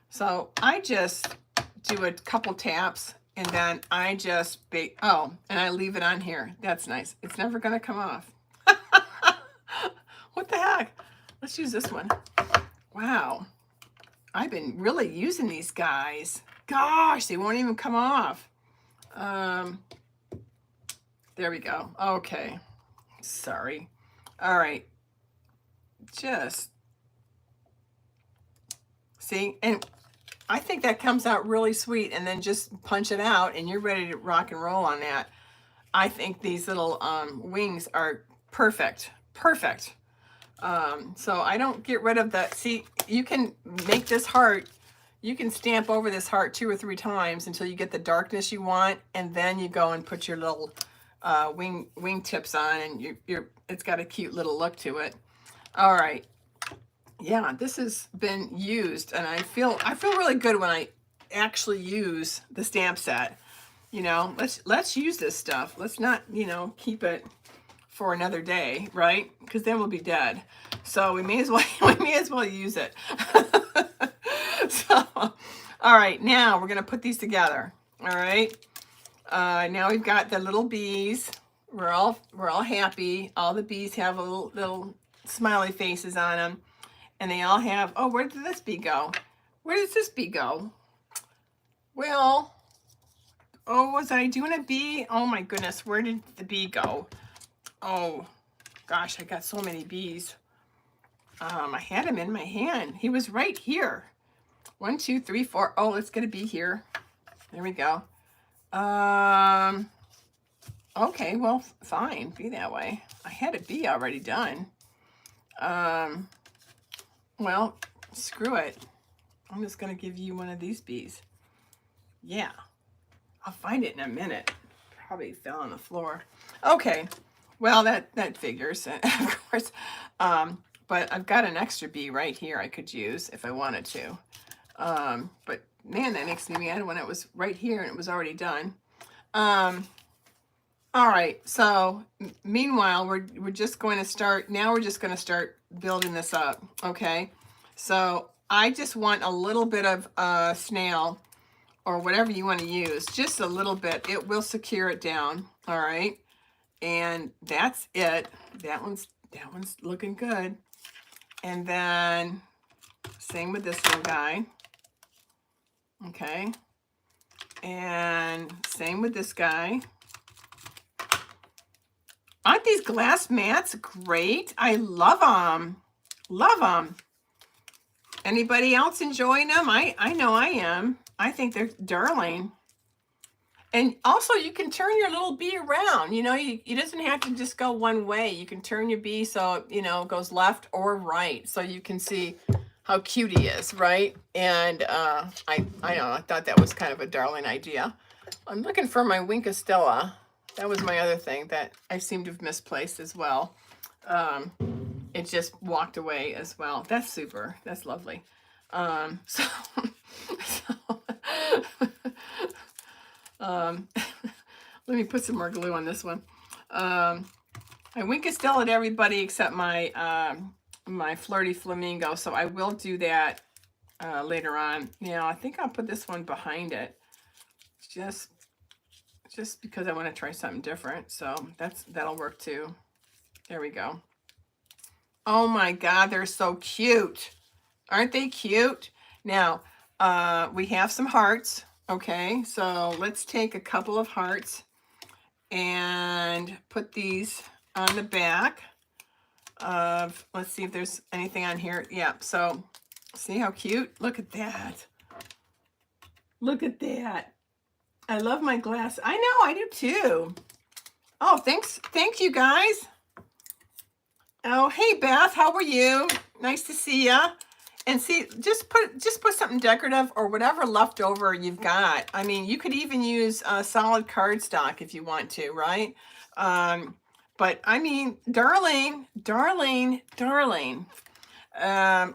So I just do a couple taps, and then I just and I leave it on here. That's nice. It's never gonna come off. What the heck? Let's use this one. Wow. I've been really using these guys. Gosh, they won't even come off. There we go. Okay. Sorry. All right. Just see, and I think that comes out really sweet, and then just punch it out and you're ready to rock and roll on that. I think these little wings are perfect. So I don't get rid of the, see, you can make this heart, you can stamp over this heart 2 or 3 times until you get the darkness you want, and then you go and put your little wing tips on, and it's got a cute little look to it. All right. yeah, this has been used, and I feel really good when I actually use the stamp set. You know, let's use this stuff. Let's not, you know, keep it for another day, right? Because then we'll be dead. So we may as well use it. So, all right, now we're gonna put these together. All right. Now we've got the little bees. We're all happy. All the bees have a little smiley faces on them, and they all have. Oh, where did this bee go? Where does this bee go? Well, oh, was I doing a bee? Oh my goodness, where did the bee go? Oh, gosh, I got so many bees. I had him in my hand. He was right here. 1, 2, 3, 4. Oh, let's get a bee here. There we go. Okay, well, fine. Be that way. I had a bee already done. Well, screw it. I'm just going to give you one of these bees. Yeah. I'll find it in a minute. Probably fell on the floor. Okay. Well, that figures, of course. But I've got an extra bee right here I could use if I wanted to. But man, that makes me mad when it was right here and it was already done. All right, so meanwhile, we're just going to start, now we're just going to start building this up, okay? So I just want a little bit of snail or whatever you want to use, just a little bit. It will secure it down, all right? And that's it. That one's looking good. And then same with this little guy. Okay. And same with this guy. Aren't these glass mats great? I love them. Love them. Anybody else enjoying them? I know I am. I think they're darling. And also you can turn your little bee around. You know, it doesn't have to just go one way. You can turn your bee so, you know, it goes left or right. So you can see how cute he is, right? And I know, I thought that was kind of a darling idea. I'm looking for my Winkastella. That was my other thing that I seem to have misplaced as well. It just walked away as well. That's super. That's lovely. Let me put some more glue on this one. I Winkastella at everybody except my my flirty flamingo, so I will do that later on. You know, I think I'll put this one behind it, just because I want to try something different. So that'll work too. There we go. Oh my God, they're so cute. Aren't they cute? Now, we have some hearts. Okay, so let's take a couple of hearts and put these on the back of, let's see if there's anything on here. Yeah, so see how cute? Look at that. Look at that. I love my glass. I know, I do too. Oh, thanks. Thank you, guys. Oh, hey, Beth, how are you? Nice to see ya. And see, just put something decorative or whatever leftover you've got. I mean, you could even use solid cardstock if you want to, right? But I mean, darling.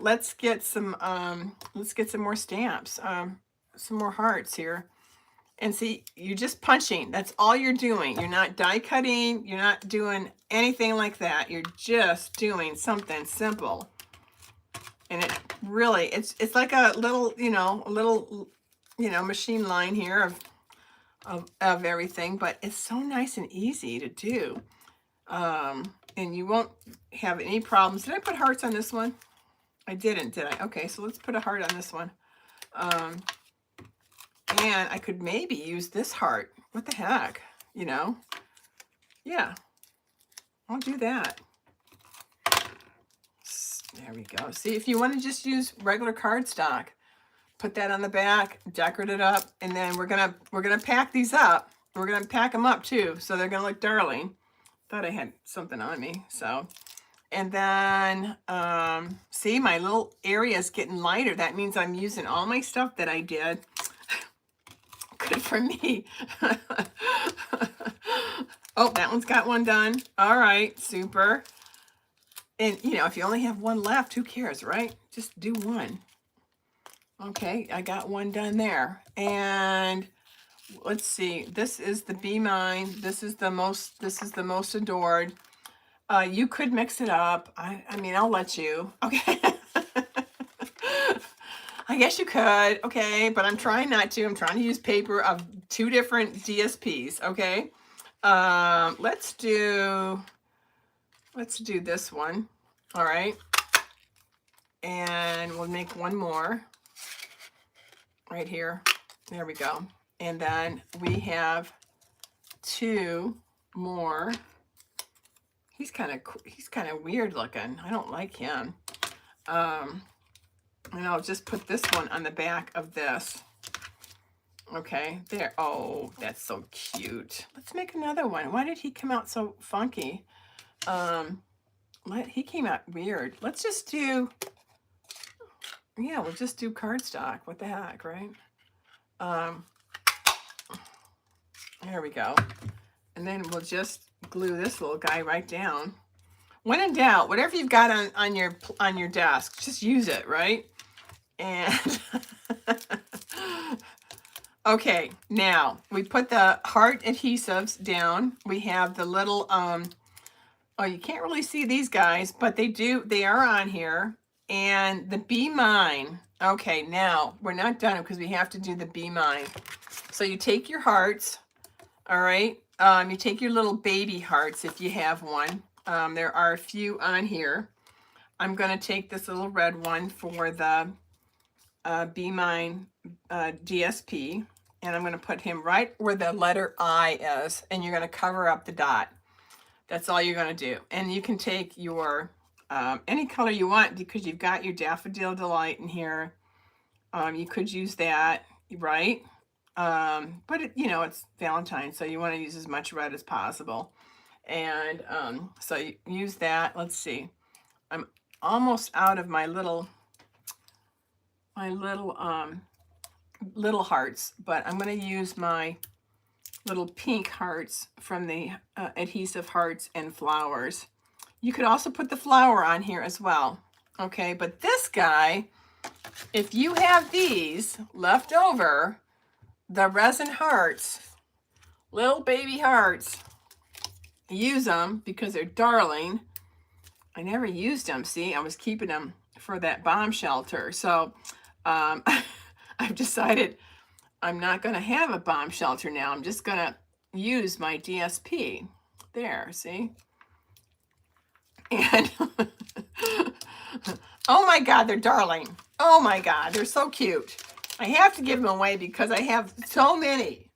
Let's get some more stamps, some more hearts here. And see, you're just punching. That's all you're doing. You're not die cutting. You're not doing anything like that. You're just doing something simple. And it really, it's like a little, machine line here of everything, but it's so nice and easy to do. And you won't have any problems. Did I put hearts on this one? I didn't, did I? Okay, so let's put a heart on this one. And I could maybe use this heart. What the heck, you know? Yeah, I'll do that. There we go. See, if you want to just use regular cardstock, put that on the back, decorate it up, and then we're gonna pack these up. We're gonna pack them up too, so they're gonna look darling. Thought I had something on me, so. And then, see, my little area is getting lighter. That means I'm using all my stuff that I did. Good for me. Oh, that one's got one done. All right, super. And, you know, if you only have one left, who cares, right? Just do one. Okay, I got one done there. And let's see. This is the Be Mine. This is the most adored. You could mix it up. I mean, I'll let you. Okay. I guess you could. Okay, but I'm trying not to. I'm trying to use paper of 2 different DSPs. Okay. Let's do this one. All right. And we'll make one more right here. There we go. And then we have 2 more. He's kind of weird looking. I don't like him. And I'll just put this one on the back of this. Okay, there. Oh, that's so cute. Let's make another one. Why did he come out so funky? He came out weird. Let's just do, yeah, we'll just do cardstock. What the heck, right? There we go. And then we'll just glue this little guy right down. When in doubt, whatever you've got on your desk, just use it, right? And okay, now we put the heart adhesives down. We have the little oh, you can't really see these guys, but they are on here. And the Be Mine. Okay, now we're not done because we have to do the Be Mine. So you take your hearts, all right? You take your little baby hearts if you have one. There are a few on here. I'm going to take this little red one for the Be Mine DSP, and I'm going to put him right where the letter I is, and you're going to cover up the dot. That's all you're going to do. And you can take your any color you want because you've got your Daffodil Delight in here. You could use that, right? But you know, it's Valentine, so you want to use as much red as possible. And so you use that. Let's see. I'm almost out of my little hearts, but I'm going to use my little pink hearts from the adhesive hearts and flowers. You could also put the flower on here as well. Okay, but this guy, if you have these left over, the resin hearts, little baby hearts, use them because they're darling. I never used them. See, I was keeping them for that bomb shelter. So I've decided I'm not going to have a bomb shelter now. I'm just going to use my DSP. There, see? And oh my God, they're darling. Oh my God, they're so cute. I have to give them away because I have so many.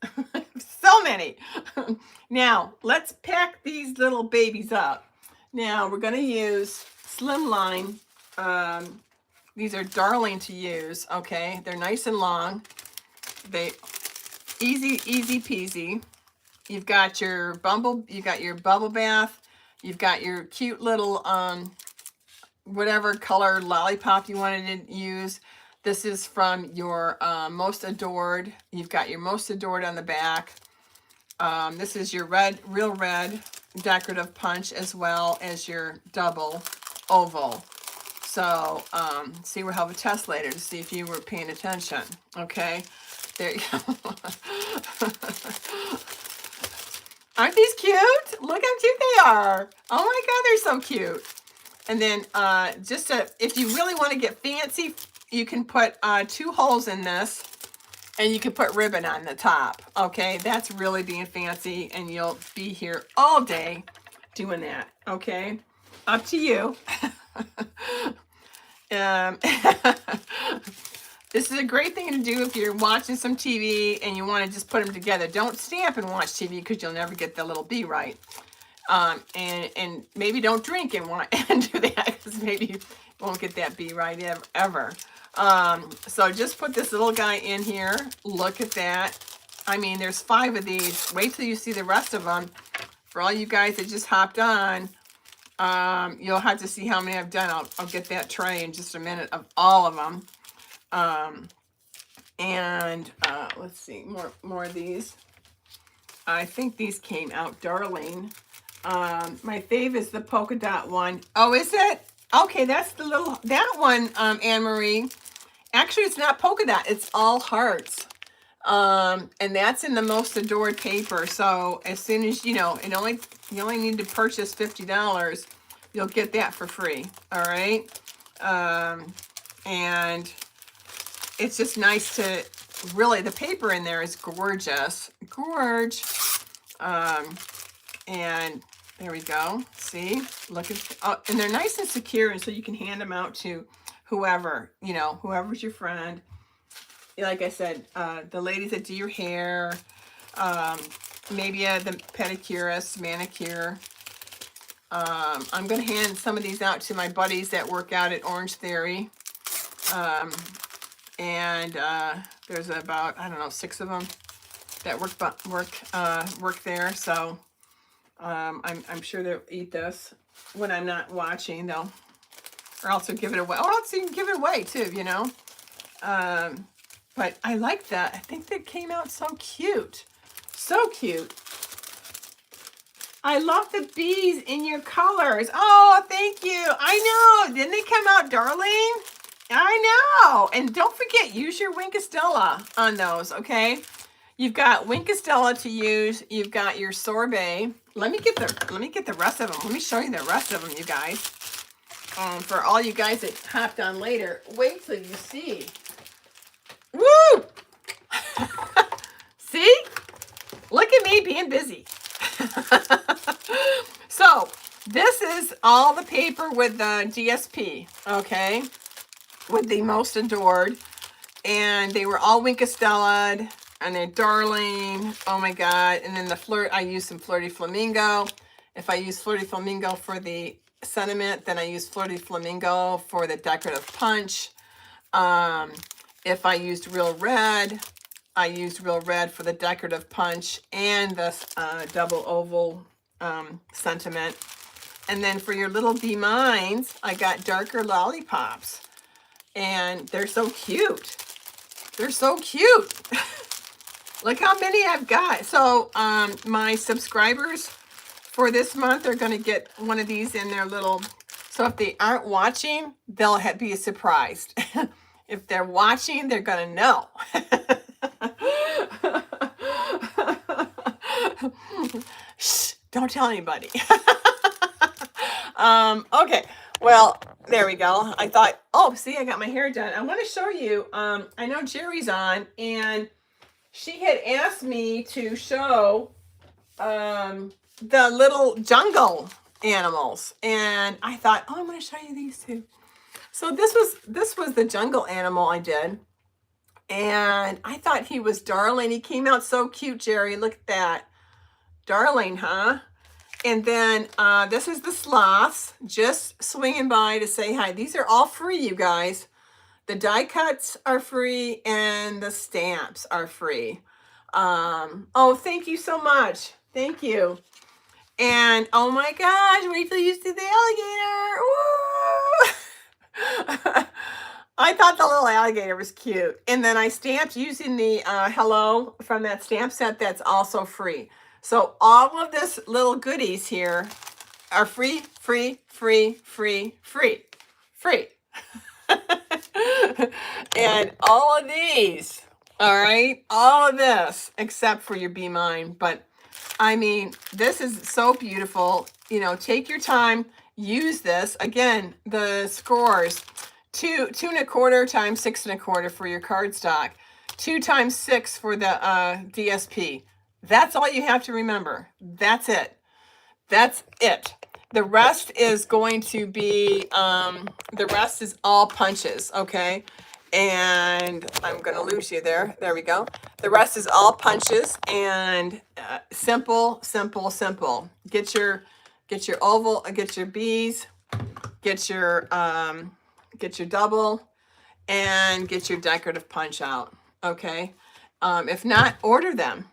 So many. Now, let's pack these little babies up. Now, we're going to use Slimline. These are darling to use, okay? They're nice and long. They easy peasy. You've got your bubble bath. You've got your cute little whatever color lollipop you wanted to use. This is from your Most Adored. You've got your Most Adored on the back. This is your real red decorative punch, as well as your double oval. So, see, we'll have a test later to see if you were paying attention. Okay, there you go. Aren't these cute? Look how cute they are. Oh my God, they're so cute. And then if you really want to get fancy, you can put 2 holes in this, and you can put ribbon on the top. Okay, that's really being fancy, and you'll be here all day doing that. Okay, up to you. This is a great thing to do if you're watching some TV and you want to just put them together. Don't stamp and watch TV because you'll never get the little B right. And maybe don't drink and do that because maybe you won't get that B right ever. So just put this little guy in here. Look at that. I mean, there's 5 of these. Wait till you see the rest of them. For all you guys that just hopped on, you'll have to see how many I've done. I'll get that tray in just a minute of all of them. Let's see, more of these. I think these came out darling. My fave is the polka dot one. Oh, is it? Okay, that's the little, that one, Anne Marie. Actually, it's not polka dot. It's all hearts. And that's in the Most Adored paper. So as soon as, you know, you only need to purchase $50. You'll get that for free. All right. And it's just nice to, really, the paper in there is gorgeous. Gorge. And there we go. See, look at, oh, and they're nice and secure. And so you can hand them out to whoever, you know, whoever's your friend. Like I said, the ladies that do your hair, maybe the pedicurist, manicure. I'm going to hand some of these out to my buddies that work out at Orange Theory. And there's about, I don't know, 6 of them that work there. So I'm sure they'll eat this when I'm not watching, though. Or else they'll give it away. Or else you can give it away, too, you know. But I like that. I think that came out so cute. So cute. I love the bees in your colors. Oh, thank you. I know. Didn't they come out darling? I know. And don't forget, use your Wink of Stella on those, okay? You've got Wink of Stella to use. You've got your sorbet. Let me get the rest of them. Let me show you the rest of them, you guys. For all you guys that hopped on later, wait till you see. Woo! See? Look at me being busy. So, this is all the paper with the DSP, okay? With the Most Adored. And they were all Wink of Stella, and they're darling. Oh my God. And then the flirt, I used some Flirty Flamingo. If I use Flirty Flamingo for the sentiment, then I use Flirty Flamingo for the decorative punch. If I used Real Red, I used Real Red for the decorative punch and the double oval sentiment. And then for your little Be Mines, I got darker lollipops. And they're so cute. They're so cute. Look how many I've got. So my subscribers for this month are going to get one of these in their little... So if they aren't watching, they'll be surprised. If they're watching, they're going to know. Shh, don't tell anybody. Okay, well, there we go. I thought, oh, see, I got my hair done. I want to show you, I know Jerry's on, and she had asked me to show the little jungle animals. And I thought, oh, I'm going to show you these too. So this was the jungle animal I did. And I thought he was darling. He came out so cute, Jerry. Look at that. Darling, huh? And then this is the sloths. Just swinging by to say hi. These are all free, you guys. The die cuts are free and the stamps are free. Oh, thank you so much. Thank you. And oh my gosh, wait till you see the alligator. Woo! I thought the little alligator was cute. And then I stamped using the hello from that stamp set that's also free. So all of this little goodies here are free, free, free, free, free, free. And all of these, all right, all of this, except for your Be Mine. But I mean, this is so beautiful. You know, take your time, use this. Again, the scores, 2 2¼ times 6 1/4 for your cardstock, 2 times 6 for the DSP. That's all you have to remember. That's it. That's it. The rest is going to be, the rest is all punches, okay? And I'm going to lose you there. There we go. The rest is all punches and simple, simple, simple. Get your oval, get your bees, get your double, and get your decorative punch out, okay? If not, order them.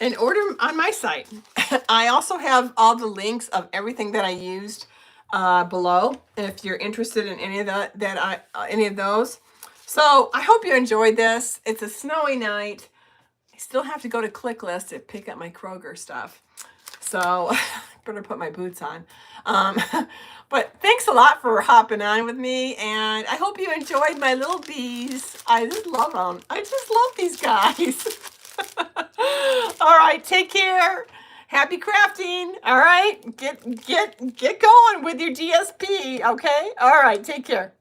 And order them on my site. I also have all the links of everything that I used below, if you're interested in any of any of those. So I hope you enjoyed this. It's a snowy night. I still have to go to ClickList to pick up my Kroger stuff. So Better put my boots on. Um, but thanks a lot for hopping on with me, and I hope you enjoyed my little bees. I just love them. I just love these guys. All right, take care. Happy crafting. All right, get going with your DSP. Okay. All right, take care.